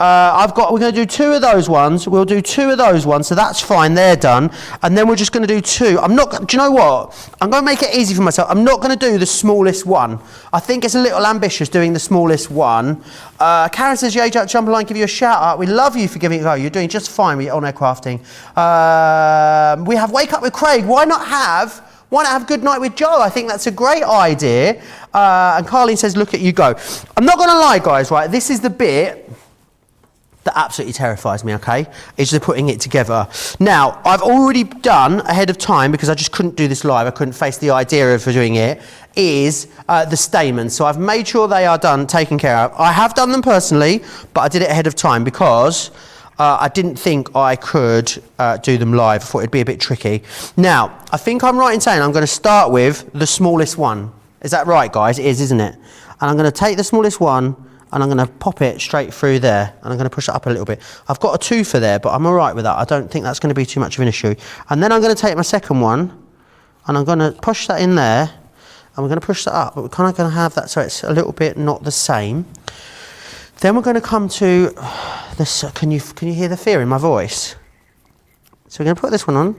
We're going to do 2 of those ones. We'll do 2 of those ones, so that's fine. They're done. And then we're just going to do 2. Do you know what? I'm going to make it easy for myself. I'm not going to do the smallest one. I think it's a little ambitious doing the smallest one. Karen says, yeah, jump line, give you a shout out. We love you for giving it a go. You're doing just fine with your on-air crafting. We have Wake Up with Craig. Why not have Good Night with Joe? I think that's a great idea. And Carlene says, look at you go. I'm not going to lie, guys, right? This is the bit that absolutely terrifies me, okay? Is just putting it together. Now, I've already done ahead of time, because I just couldn't do this live, I couldn't face the idea of doing it, is the Stamens. So I've made sure they are done, taken care of. I have done them personally, but I did it ahead of time because I didn't think I could do them live. I thought it'd be a bit tricky. Now, I think I'm right in saying I'm going to start with the smallest one. Is that right, guys? It is, isn't it? And I'm going to take the smallest one and I'm going to pop it straight through there, and I'm going to push it up a little bit. I've got a 2 for there, but I'm all right with that. I don't think that's going to be too much of an issue. And then I'm going to take my second one, and I'm going to push that in there, and we're going to push that up, but we're kind of going to have that so it's a little bit not the same. Then we're going to come to this. Can you hear the fear in my voice? So we're going to put this one on,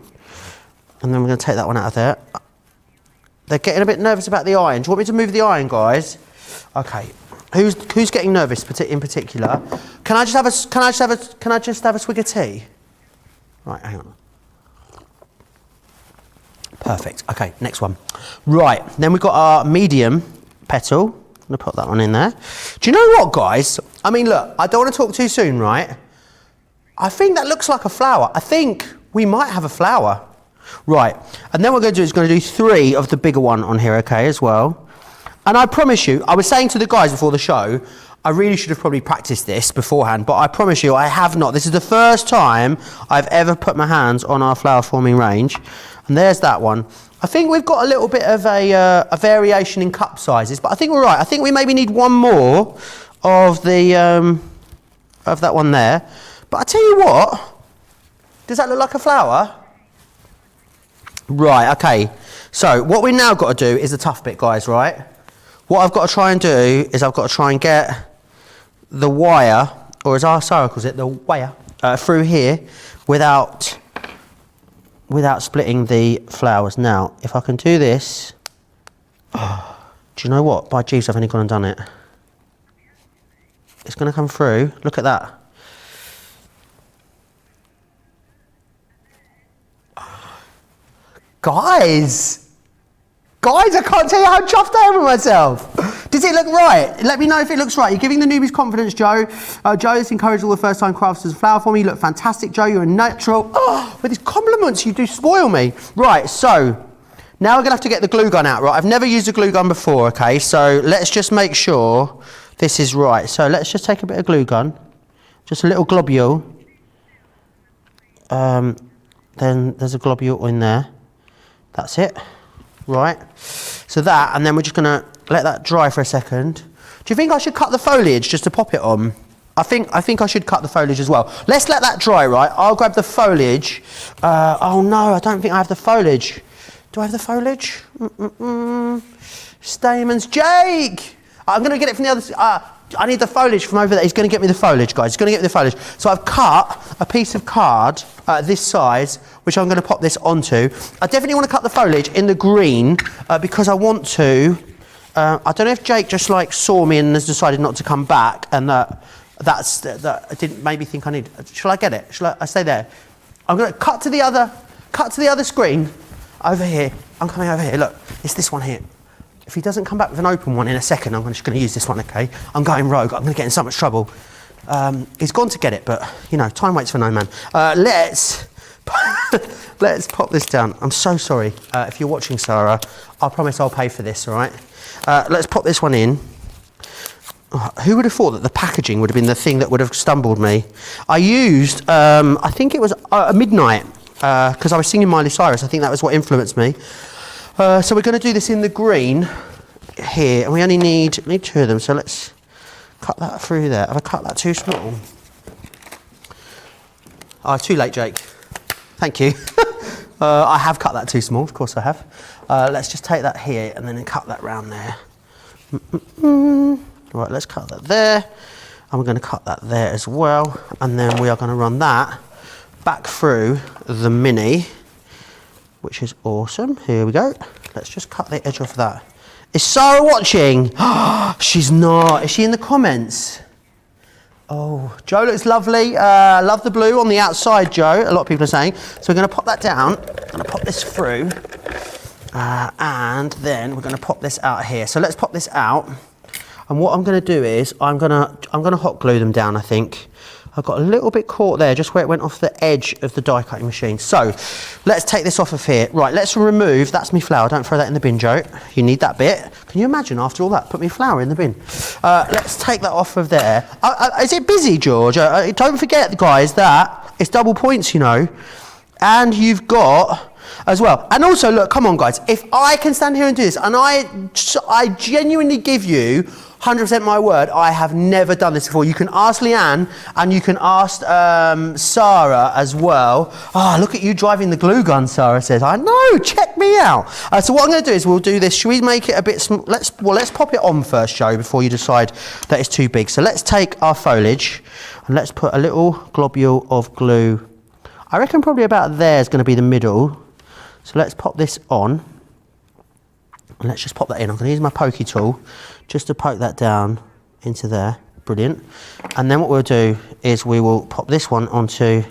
and then we're going to take that one out of there. They're getting a bit nervous about the iron. Do you want me to move the iron, guys? Okay. Who's getting nervous in particular? Can I just have a swig of tea? Right, hang on. Perfect. Okay, next one. Right, then we've got our medium petal. I'm going to put that one in there. Do you know what, guys? I mean, look, I don't want to talk too soon, right? I think that looks like a flower. I think we might have a flower. Right, and then what we're going to do 3 of the bigger one on here, okay, as well. And I promise you, I was saying to the guys before the show, I really should have probably practiced this beforehand, but I promise you, I have not. This is the first time I've ever put my hands on our flower forming range. And there's that one. I think we've got a little bit of a variation in cup sizes, but I think we're right. I think we maybe need one more of the of that one there. But I tell you what, does that look like a flower? Right, okay. So what we now got to do is the tough bit, guys, right? What I've got to try and do is I've got to try and get the wire, or as our Sara calls it, the wire, through here without splitting the flowers. Now, if I can do this, do you know what? By Jeeves, I've only gone and done it. It's going to come through. Look at that. Guys, Guys, I can't tell you how chuffed I am with myself. Does it look right? Let me know if it looks right. You're giving the newbies confidence, Joe. Joe has encouraged all the first-time crafters to flower for me. You look fantastic, Joe. You're a natural. Oh, with these compliments, you do spoil me. Right, so now we're going to have to get the glue gun out, right? I've never used a glue gun before, okay? So let's just make sure this is right. So let's just take a bit of glue gun. Just a little globule. Then there's a globule in there. That's it. Right, so that, and then we're just gonna let that dry for a second. Do you think I should cut the foliage just to pop it on? I think I should cut the foliage as well. Let's let that dry, right? I'll grab the foliage. Oh no, I don't think I have the foliage. Do I have the foliage? Stamens, Jake! I'm gonna get it from the other. I need the foliage from over there. He's going to get me the foliage, guys. He's going to get me the foliage. So I've cut a piece of card this size, which I'm going to pop this onto. I definitely want to cut the foliage in the green because I want to. I don't know if Jake just like saw me and has decided not to come back, and that I didn't maybe think I need. Shall I get it? Shall I stay there? I'm going to cut to the other screen over here. I'm coming over here. Look, it's this one here. If he doesn't come back with an open one in a second, I'm just going to use this one, okay? I'm going rogue. I'm going to get in so much trouble. He's gone to get it, but, you know, time waits for no man. Let's pop this down. I'm so sorry. If you're watching, Sara, I promise I'll pay for this, all right? Let's pop this one in. Oh, who would have thought that the packaging would have been the thing that would have stumbled me? I used, I think it was Midnight, because I was singing Miley Cyrus. I think that was what influenced me. So we're going to do this in the green here, and we only need two of them, so let's cut that through there. Have I cut that too small? Oh, too late, Jake. Thank you. I have cut that too small, of course I have. Let's just take that here and then cut that round there. Right, let's cut that there, and we're going to cut that there as well, and then we are going to run that back through the mini, which is awesome. Here we go. Let's just cut the edge off that. Is Sara watching? She's not. Is she in the comments? Oh, Joe looks lovely. Love the blue on the outside, Joe. A lot of people are saying. So we're going to pop that down. I'm going to pop this through. And then we're going to pop this out here. So let's pop this out. And what I'm going to do is I'm going to hot glue them down, I think. I've got a little bit caught there, just where it went off the edge of the die cutting machine. So let's take this off of here. Right, let's remove, that's me flour. Don't throw that in the bin, Joe. You need that bit. Can you imagine after all that, put me flour in the bin? Let's take that off of there. Is it busy, George? Don't forget, guys, that it's double points, you know. And you've got as well. And also, look, come on, guys. If I can stand here and do this, and I genuinely give you 100% my word, I have never done this before. You can ask Leanne and you can ask Sara as well. Oh, look at you driving the glue gun, Sara says. I know, check me out. So what I'm going to do is we'll do this. Should we make it a bit small? Let's pop it on first, Joe, before you decide that it's too big. So let's take our foliage and let's put a little globule of glue. I reckon probably about there is going to be the middle. So let's pop this on. And let's just pop that in. I'm going to use my pokey tool just to poke that down into there. Brilliant. And then what we'll do is we will pop this one onto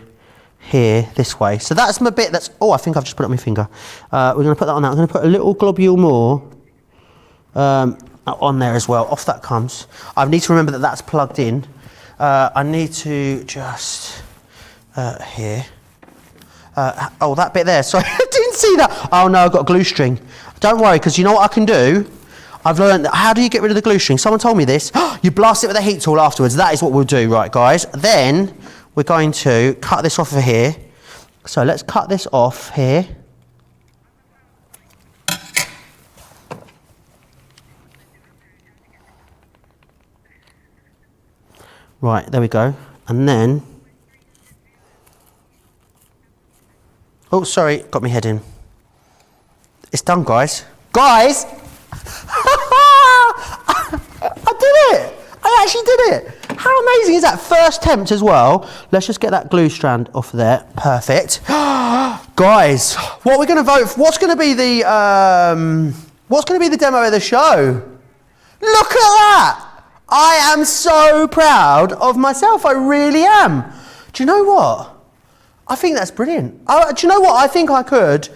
here this way. So that's my bit that's... Oh, I think I've just put it on my finger. We're going to put that on that. I'm going to put a little globule more on there as well. Off that comes. I need to remember that that's plugged in. I need to just... here. Oh, that bit there. Sorry, I didn't see that. Oh, no, I've got a glue string. Don't worry, because you know what I can do? I've learned that. How do you get rid of the glue string? Someone told me this. You blast it with a heat tool afterwards. That is what we'll do, right, guys? Then we're going to cut this off of here. So let's cut this off here. Right, there we go. And then... Oh, sorry, got my head in. It's done, guys. Guys! I did it! I actually did it! How amazing is that? First attempt as well. Let's just get that glue strand off there. Perfect. Guys, what we're going to vote for, what's going to be the demo of the show? Look at that! I am so proud of myself. I really am. Do you know what? I think that's brilliant. Do you know what? I think I could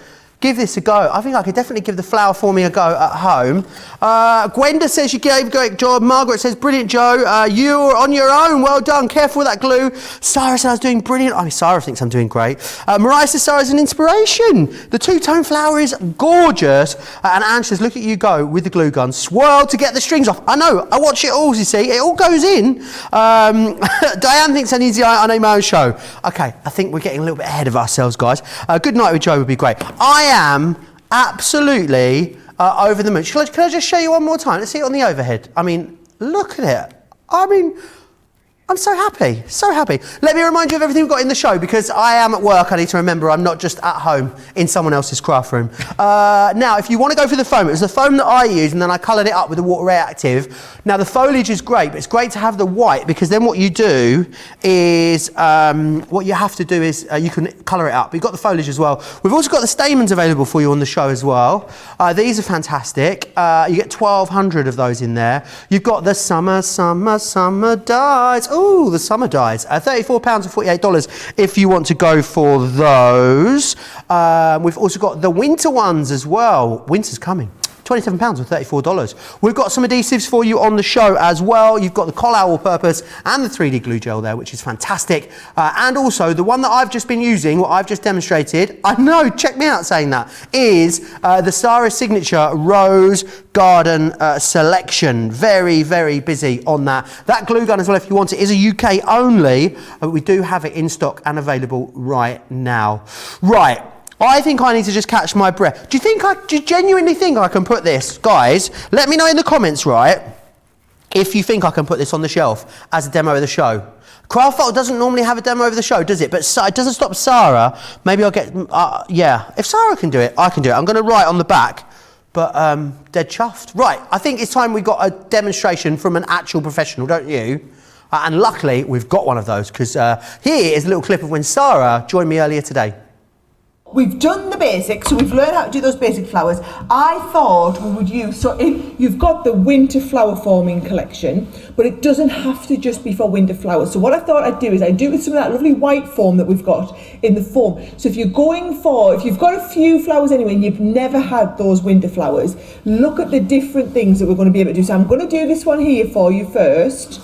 give this a go. I think I could definitely give the flower forming a go at home. Gwenda says you gave a great job. Margaret says, brilliant, Joe. You're on your own. Well done. Careful with that glue. Sarah says I was doing brilliant. I mean, Sara thinks I'm doing great. Mariah says Sarah's an inspiration. The two-tone flower is gorgeous. And Anne says, look at you go with the glue gun. Swirl to get the strings off. I know. I watch it all, you see. It all goes in. Diane thinks I need to name my own show. Okay, I think we're getting a little bit ahead of ourselves, guys. Good Night with Joe would be great. I am absolutely over the moon. Can I just show you one more time? Let's see it on the overhead. I mean, look at it. I mean, I'm so happy, so happy. Let me remind you of everything we've got in the show, because I am at work. I need to remember I'm not just at home in someone else's craft room. Now, if you want to go for the foam, it was the foam that I used, and then I coloured it up with the water reactive. Now, the foliage is great, but it's great to have the white, because then what you do is, you can colour it up. You've got the foliage as well. We've also got the stamens available for you on the show as well. These are fantastic. You get 1,200 of those in there. You've got the summer dyes. Ooh, the summer dyes. £34 or $48 if you want to go for those. We've also got the winter ones as well. Winter's coming. £27 or $34. We've got some adhesives for you on the show as well. You've got the Coll All-Purpose and the 3D glue gel there, which is fantastic. And also the one that I've just been using, what I've just demonstrated, I know, check me out saying that, is the Sara Signature Rose Garden Selection. Very, very busy on that. That glue gun as well, if you want it, is a UK only, but we do have it in stock and available right now. Right. I think I need to just catch my breath. Do you genuinely think I can put this? Guys, let me know in the comments, right, if you think I can put this on the shelf as a demo of the show. Craft Vault doesn't normally have a demo of the show, does it? But it doesn't stop Sara. Maybe I'll get, yeah. If Sara can do it, I can do it. I'm going to write on the back, but dead chuffed. Right, I think it's time we got a demonstration from an actual professional, don't you? And luckily, we've got one of those, because here is a little clip of when Sara joined me earlier today. We've done the basics, so we've learned how to do those basic flowers. I thought we would use, so if you've got the winter flower forming collection, but it doesn't have to just be for winter flowers. So what I thought I'd do is I'd do it with some of that lovely white foam that we've got in the foam. So if you've got a few flowers anyway and you've never had those winter flowers, look at the different things that we're going to be able to do. So I'm going to do this one here for you first.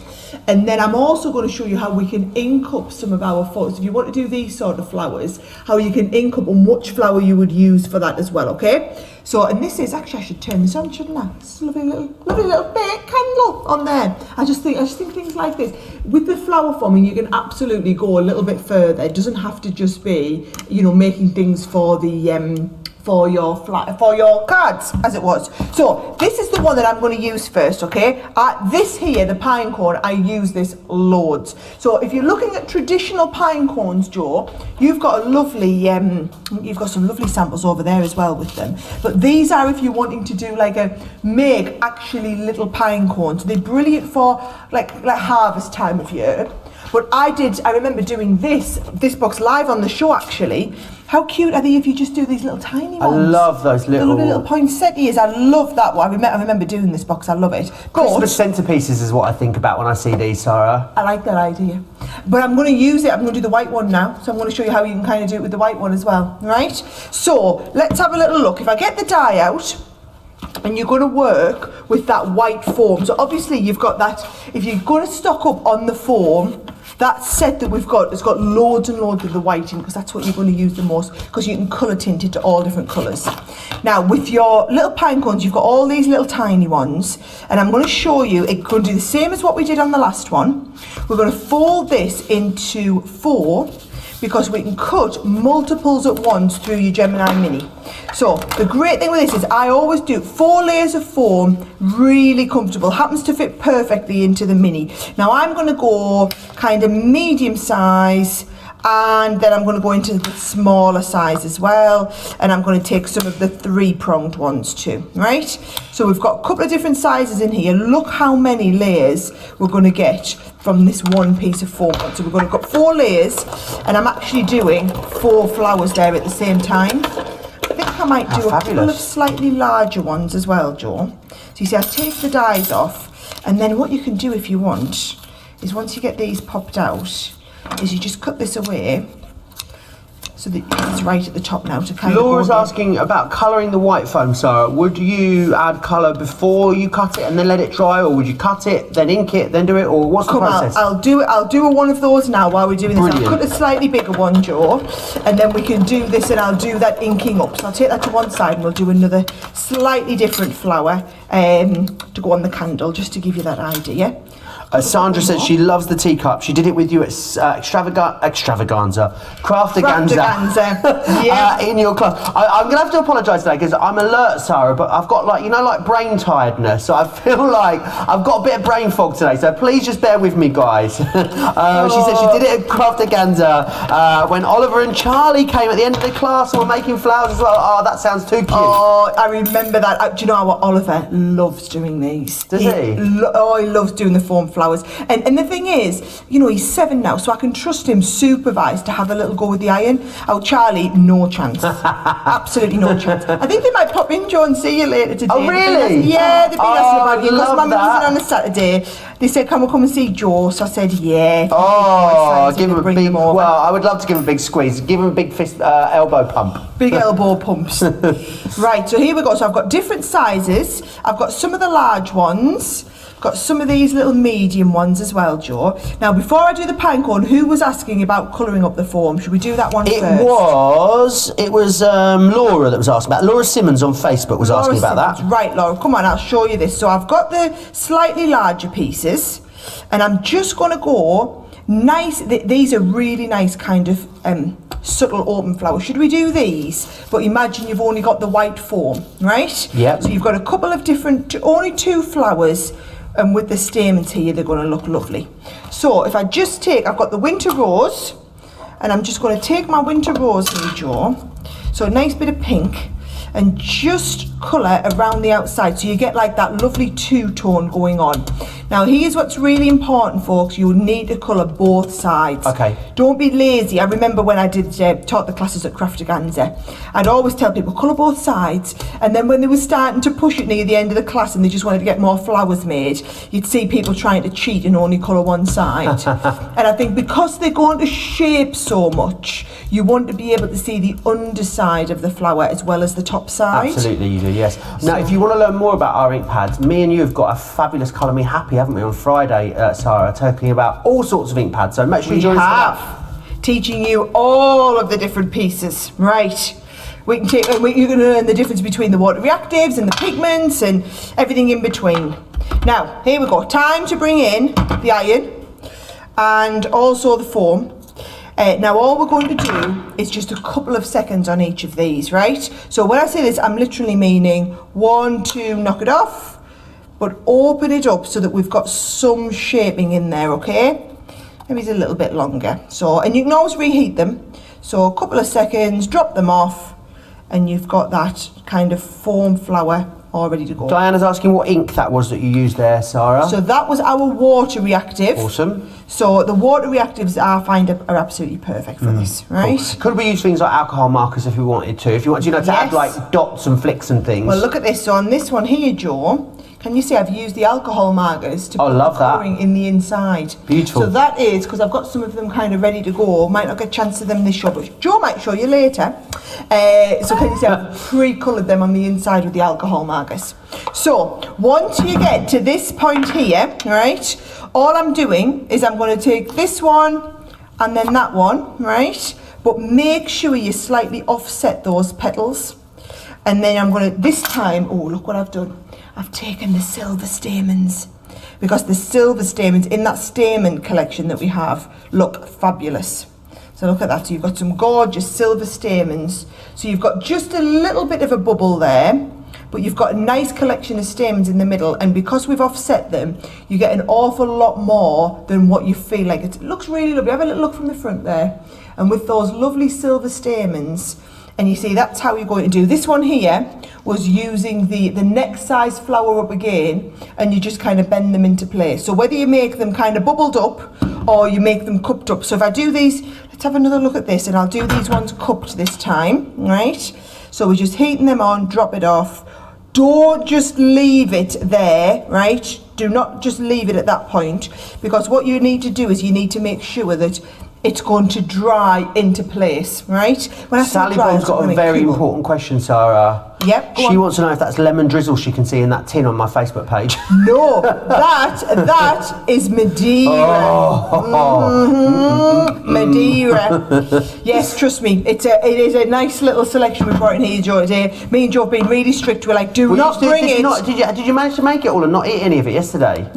And then I'm also going to show you how we can ink up some of our photos. If you want to do these sort of flowers, how you can ink up and which flower you would use for that as well, okay? So, and this is, actually I should turn this on, shouldn't I? It's a lovely little bit candle on there. I just think things like this. With the flower forming, you can absolutely go a little bit further. It doesn't have to just be, you know, making things for the, for your cards, as it was. So this is the one that I'm going to use first, okay? This here, the pine cone, I use this loads. So if you're looking at traditional pine cones, Joe, you've got a lovely, you've got some lovely samples over there as well with them. But these are if you're wanting to do make actually little pine cones. They're brilliant for like harvest time of year. But I remember doing this box live on the show actually. How cute are they if you just do these little tiny ones? I love those little poinsettias. I love that one. I remember doing this box. I love it. Christmas centerpieces is what I think about when I see these, Sara. I like that idea. But I'm going to use it. I'm going to do the white one now. So I'm going to show you how you can kind of do it with the white one as well. Right? So let's have a little look. If I get the die out, and you're going to work with that white foam. So obviously you've got that, if you're going to stock up on the foam, that set that we've got has got loads and loads of the white in, because that's what you're going to use the most, because you can colour tint it to all different colours. Now with your little pine cones, you've got all these little tiny ones, and I'm going to show you, it's going to do the same as what we did on the last one. We're going to fold this into 4, because we can cut multiples at once through your Gemini Mini. So the great thing with this is I always do 4 layers of foam, really comfortable, happens to fit perfectly into the Mini. Now I'm going to go kind of medium size, and then I'm going to go into the smaller size as well, and I'm going to take some of the 3-pronged ones too, right? So we've got a couple of different sizes in here. Look how many layers we're going to get from this one piece of foam. So we've got 4 layers, and I'm actually doing 4 flowers there at the same time. I think I might do a couple of slightly larger ones as well, Joe. So you see, I take the dies off, and then what you can do if you want is once you get these popped out, is you just cut this away, so that it's right at the top now to kind of Laura's asking about colouring the white foam, Sarah. Would you add colour before you cut it and then let it dry, or would you cut it, then ink it, then do it, or what's the process? I'll do one of those now while we're doing this. Brilliant. I'll cut a slightly bigger one, Joe, and then we can do this, and I'll do that inking up. So I'll take that to one side and we'll do another slightly different flower to go on the candle, just to give you that idea. Sandra said she loves the teacup. She did it with you at Craftaganza, yeah. in your class. I'm going to have to apologise today because I'm alert, Sarah, but I've got like brain tiredness. So I feel like I've got a bit of brain fog today. So please just bear with me, guys. She said she did it at Craftaganza when Oliver and Charlie came at the end of the class and were making flowers as well. Oh, that sounds too cute. Oh, I remember that. Do you know what? Oliver loves doing these. Does he? He loves doing the foam flowers. And the thing is, you know, he's 7 now, so I can trust him supervised to have a little go with the iron. Oh, Charlie, no chance. Absolutely no chance. I think they might pop in, Joe, and see you later today. Oh, really? Yeah, they've been asking about you. Because Mummy was in on a Saturday. They said, can we come and see Joe? So I said, yeah. Oh, give him a big, well, I would love to give him a big squeeze. Give him a big fist, elbow pump. Big elbow pumps. Right, so here we go. So I've got different sizes. I've got some of the large ones. Got some of these little medium ones as well, Joe. Now, before I do the pinecone, who was asking about colouring up the foam? Should we do that one first? It was Laura that was asking about. Laura Simmons on Facebook was asking about that. Right, Laura, come on, I'll show you this. So I've got the slightly larger pieces, and I'm just going to go nice. These are really nice kind of subtle open flowers. Should we do these? But imagine you've only got the white foam, right? Yeah. So you've got a couple of different, only 2 flowers. And with the stamens here, they're going to look lovely. So if I just take, I've got the winter rose, and I'm just going to take my winter rose here, Joe. So a nice bit of pink, and just colour around the outside, so you get like that lovely 2-tone going on. Now here's what's really important, folks. You need to colour both sides. Okay. Don't be lazy. I remember when I did taught the classes at Craftaganza, I'd always tell people colour both sides, and then when they were starting to push it near the end of the class and they just wanted to get more flowers made, you'd see people trying to cheat and only colour one side. And I think because they're going to shape so much, you want to be able to see the underside of the flower as well as the top side. Absolutely, you do, yes. Now, if you want to learn more about our ink pads, me and you have got a fabulous Colour Me Happy, haven't we, on Friday, Sarah, talking about all sorts of ink pads. So make sure you join us for that. Teaching you all of the different pieces, right? You're going to learn the difference between the water reactives and the pigments and everything in between. Now, here we go. Time to bring in the iron and also the foam. Now all we're going to do is just a couple of seconds on each of these, right? So when I say this, I'm literally meaning 1, 2, knock it off, but open it up so that we've got some shaping in there, okay? Maybe it's a little bit longer. So, and you can always reheat them. So a couple of seconds, drop them off, and you've got that kind of foam flower all ready to go. Diana's asking what ink that was that you used there, Sarah. So that was our water reactive. Awesome. So the water reactives I find are absolutely perfect for this, right? Cool. Could we use things like alcohol markers if we wanted to? If you want, to add like dots and flicks and things. Well, look at this. So on this one here, Joe, can you see I've used the alcohol markers to put the colouring in the inside. Beautiful. So that is because I've got some of them kind of ready to go. Might not get a chance of them this show, but Joe might show you later. So can you see I've pre-coloured them on the inside with the alcohol markers. So once you get to this point here, right, all I'm doing is I'm going to take this one and then that one, right, but make sure you slightly offset those petals. And then I'm going to, this time, oh, look what I've done. I've taken the silver stamens, because the silver stamens in that stamen collection that we have look fabulous. So look at that. So you've got some gorgeous silver stamens. So you've got just a little bit of a bubble there, but you've got a nice collection of stamens in the middle. And because we've offset them, you get an awful lot more than what you feel like. It looks really lovely. Have a little look from the front there. And with those lovely silver stamens, and you see that's how you're going to do. This one here was using the next size flower up again, and you just kind of bend them into place. So whether you make them kind of bubbled up or you make them cupped up. So if I do these, let's have another look at this, and I'll do these ones cupped this time, right? So we're just heating them on, drop it off. Don't just leave it there, right? Do not just leave it at that point, because what you need to do is you need to make sure that it's going to dry into place, right? When I say Sally dry, Bond's it's got a gonna very cool. important question, Sarah. Yep, go She on. wants to know if that's lemon drizzle she can see in that tin on my Facebook page. No, that is Madeira. Madeira. Yes, trust me, it is a nice little selection we brought in here, Joe, today. Me and Joe have been really strict. We're like, do not bring it. Did you manage to make it all and not eat any of it yesterday?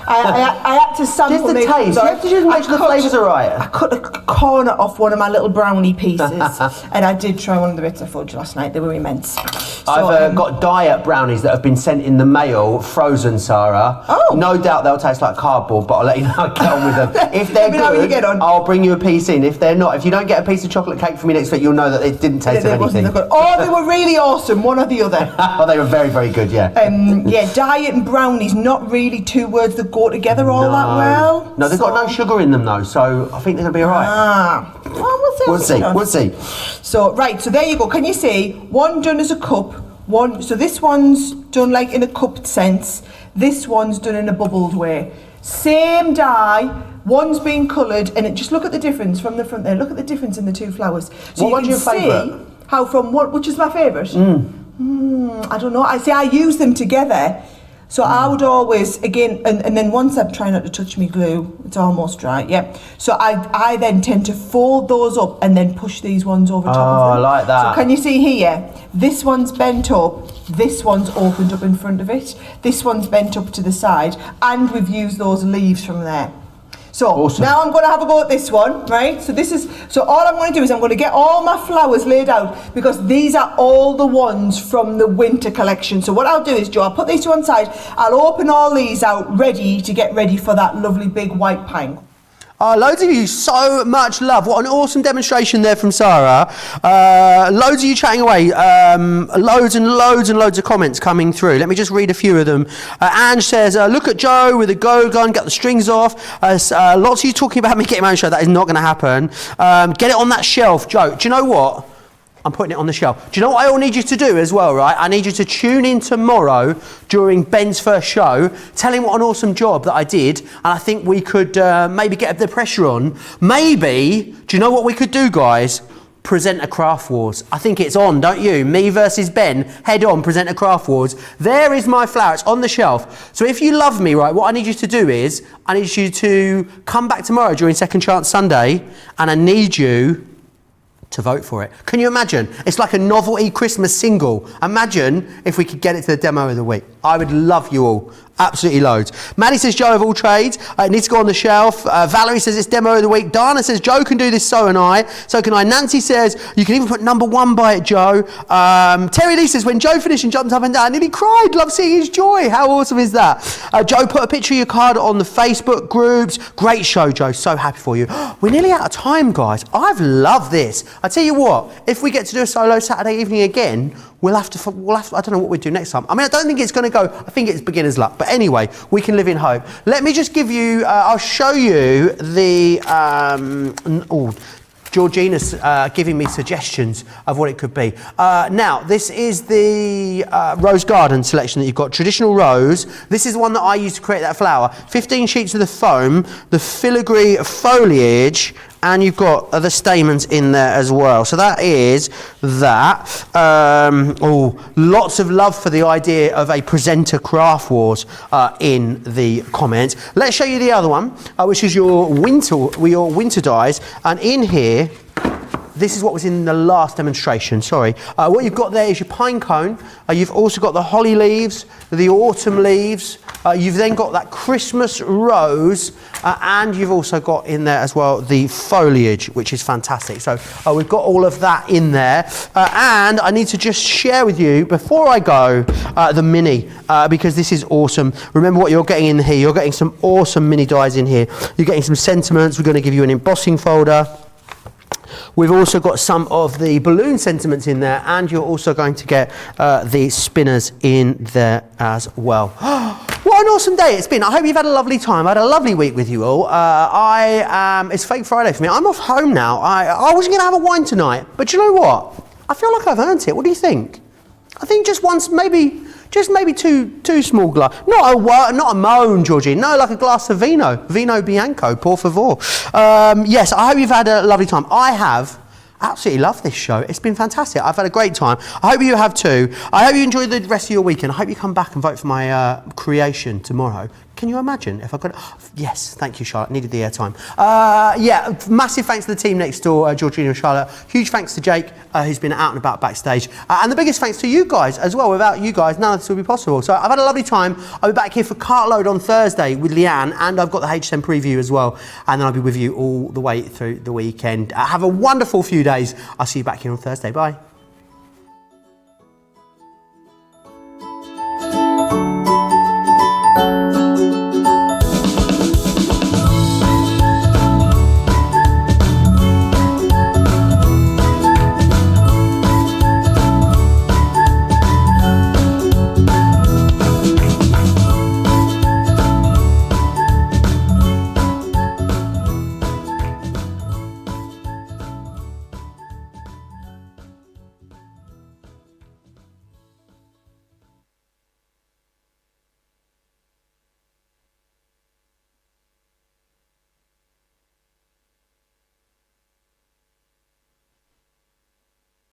I had to sample Just the it. taste. You have to just make sure the flavours are right. I cut a corner off one of my little brownie pieces, and I did try one of the bits of fudge last night. They were immense. So, I've got diet brownies that have been sent in the mail, frozen, Sarah. Oh. No doubt they'll taste like cardboard, but I'll let you know how I get on with them. If they're Let me know how you good, get on. I'll bring you a piece in. If they're not, if you don't get a piece of chocolate cake from me next week, you'll know that it didn't taste of anything. Oh, they were really awesome, one or the other. Oh, they were very, very good, yeah. Yeah, diet and brownies, not really two words that go together all that well. No, they've got no sugar in them though, so I think they're going to be alright. Well, We'll see. So, right, so there you go. Can you see, one done as a cup, so this one's done like in a cupped sense, this one's done in a bubbled way. Same dye, one's been coloured, and just look at the difference from the front there. Look at the difference in the two flowers. So what one's your favourite? How from what, which is my favourite? I don't know. I use them together. So I would always, again, and then once I try not to touch my glue, it's almost dry, yeah. So I then tend to fold those up and then push these ones over top of them. I like that. So can you see here? This one's bent up, this one's opened up in front of it, this one's bent up to the side, and we've used those leaves from there. So awesome. Now I'm going to have a go at this one, right? So all I'm going to do is I'm going to get all my flowers laid out because these are all the ones from the winter collection. So what I'll do is, Joe, I'll put these to one side, I'll open all these out ready to get ready for that lovely big white pine. Loads of you, so much love. What an awesome demonstration there from Sara. Loads of you chatting away. Loads and loads and loads of comments coming through. Let me just read a few of them. Ange says, look at Joe with a go gun, get the strings off. Lots of you talking about me getting my own show. That is not going to happen. Get it on that shelf. Joe, do you know what? I'm putting it on the shelf. Do you know what I all need you to do as well, right? I need you to tune in tomorrow during Ben's first show, tell him what an awesome job that I did, and I think we could maybe get the pressure on. Maybe, do you know what we could do, guys? Present a craft wars. I think it's on, don't you? Me versus Ben, head on, present a craft wars. There is my flower, it's on the shelf. So if you love me, right, what I need you to do is, I need you to come back tomorrow during Second Chance Sunday, and I need you to vote for it. Can you imagine? It's like a novelty Christmas single. Imagine if we could get it to the demo of the week. I would love you all. Absolutely loads. Maddie says Joe of all trades. It needs to go on the shelf. Valerie says it's demo of the week. Dana says Joe can do this, so and I. So can I. Nancy says you can even put number 1 by it, Joe. Terry Lee says when Joe finished and jumped up and down, nearly cried. Love seeing his joy. How awesome is that? Joe put a picture of your card on the Facebook groups. Great show, Joe. So happy for you. We're nearly out of time, guys. I've loved this. I tell you what, if we get to do a solo Saturday evening again, we'll have to, I don't know what we do next time. I mean, I don't think it's going to go, I think it's beginner's luck. But anyway, we can live in hope. Let me just give you, I'll show you the, Georgina's giving me suggestions of what it could be. Now, this is the Rose Garden selection that you've got. Traditional rose. This is the one that I used to create that flower. 15 sheets of the foam, the filigree foliage, and you've got the stamens in there as well. So that is that. Lots of love for the idea of a presenter craft wars in the comments. Let's show you the other one, which is your winter dyes. And in here, this is what was in the last demonstration, sorry. What you've got there is your pine cone. You've also got the holly leaves, the autumn leaves. You've then got that Christmas rose, and you've also got in there as well the foliage, which is fantastic. So we've got all of that in there. And I need to just share with you, before I go, the mini, because this is awesome. Remember what you're getting in here. You're getting some awesome mini dies in here. You're getting some sentiments. We're going to give you an embossing folder. We've also got some of the balloon sentiments in there, and you're also going to get the spinners in there as well. What an awesome day it's been. I hope you've had a lovely time. I had a lovely week with you all. It's Fake Friday for me. I'm off home now. I wasn't going to have a wine tonight, but you know what? I feel like I've earned it. What do you think? I think just once, maybe two small glass. Not a moan, Georgie. No, like a glass of Vino Bianco, por favor. Yes, I hope you've had a lovely time. I have. Absolutely love this show. It's been fantastic. I've had a great time. I hope you have too. I hope you enjoy the rest of your weekend. I hope you come back and vote for my creation tomorrow. Can you imagine if I got? Yes, thank you, Charlotte. Needed the airtime. Yeah, massive thanks to the team next door, Georgina and Charlotte. Huge thanks to Jake, who's been out and about backstage, and the biggest thanks to you guys as well. Without you guys, none of this would be possible. So I've had a lovely time. I'll be back here for Cartload on Thursday with Leanne, and I've got the HSM preview as well. And then I'll be with you all the way through the weekend. Have a wonderful few days. I'll see you back here on Thursday. Bye.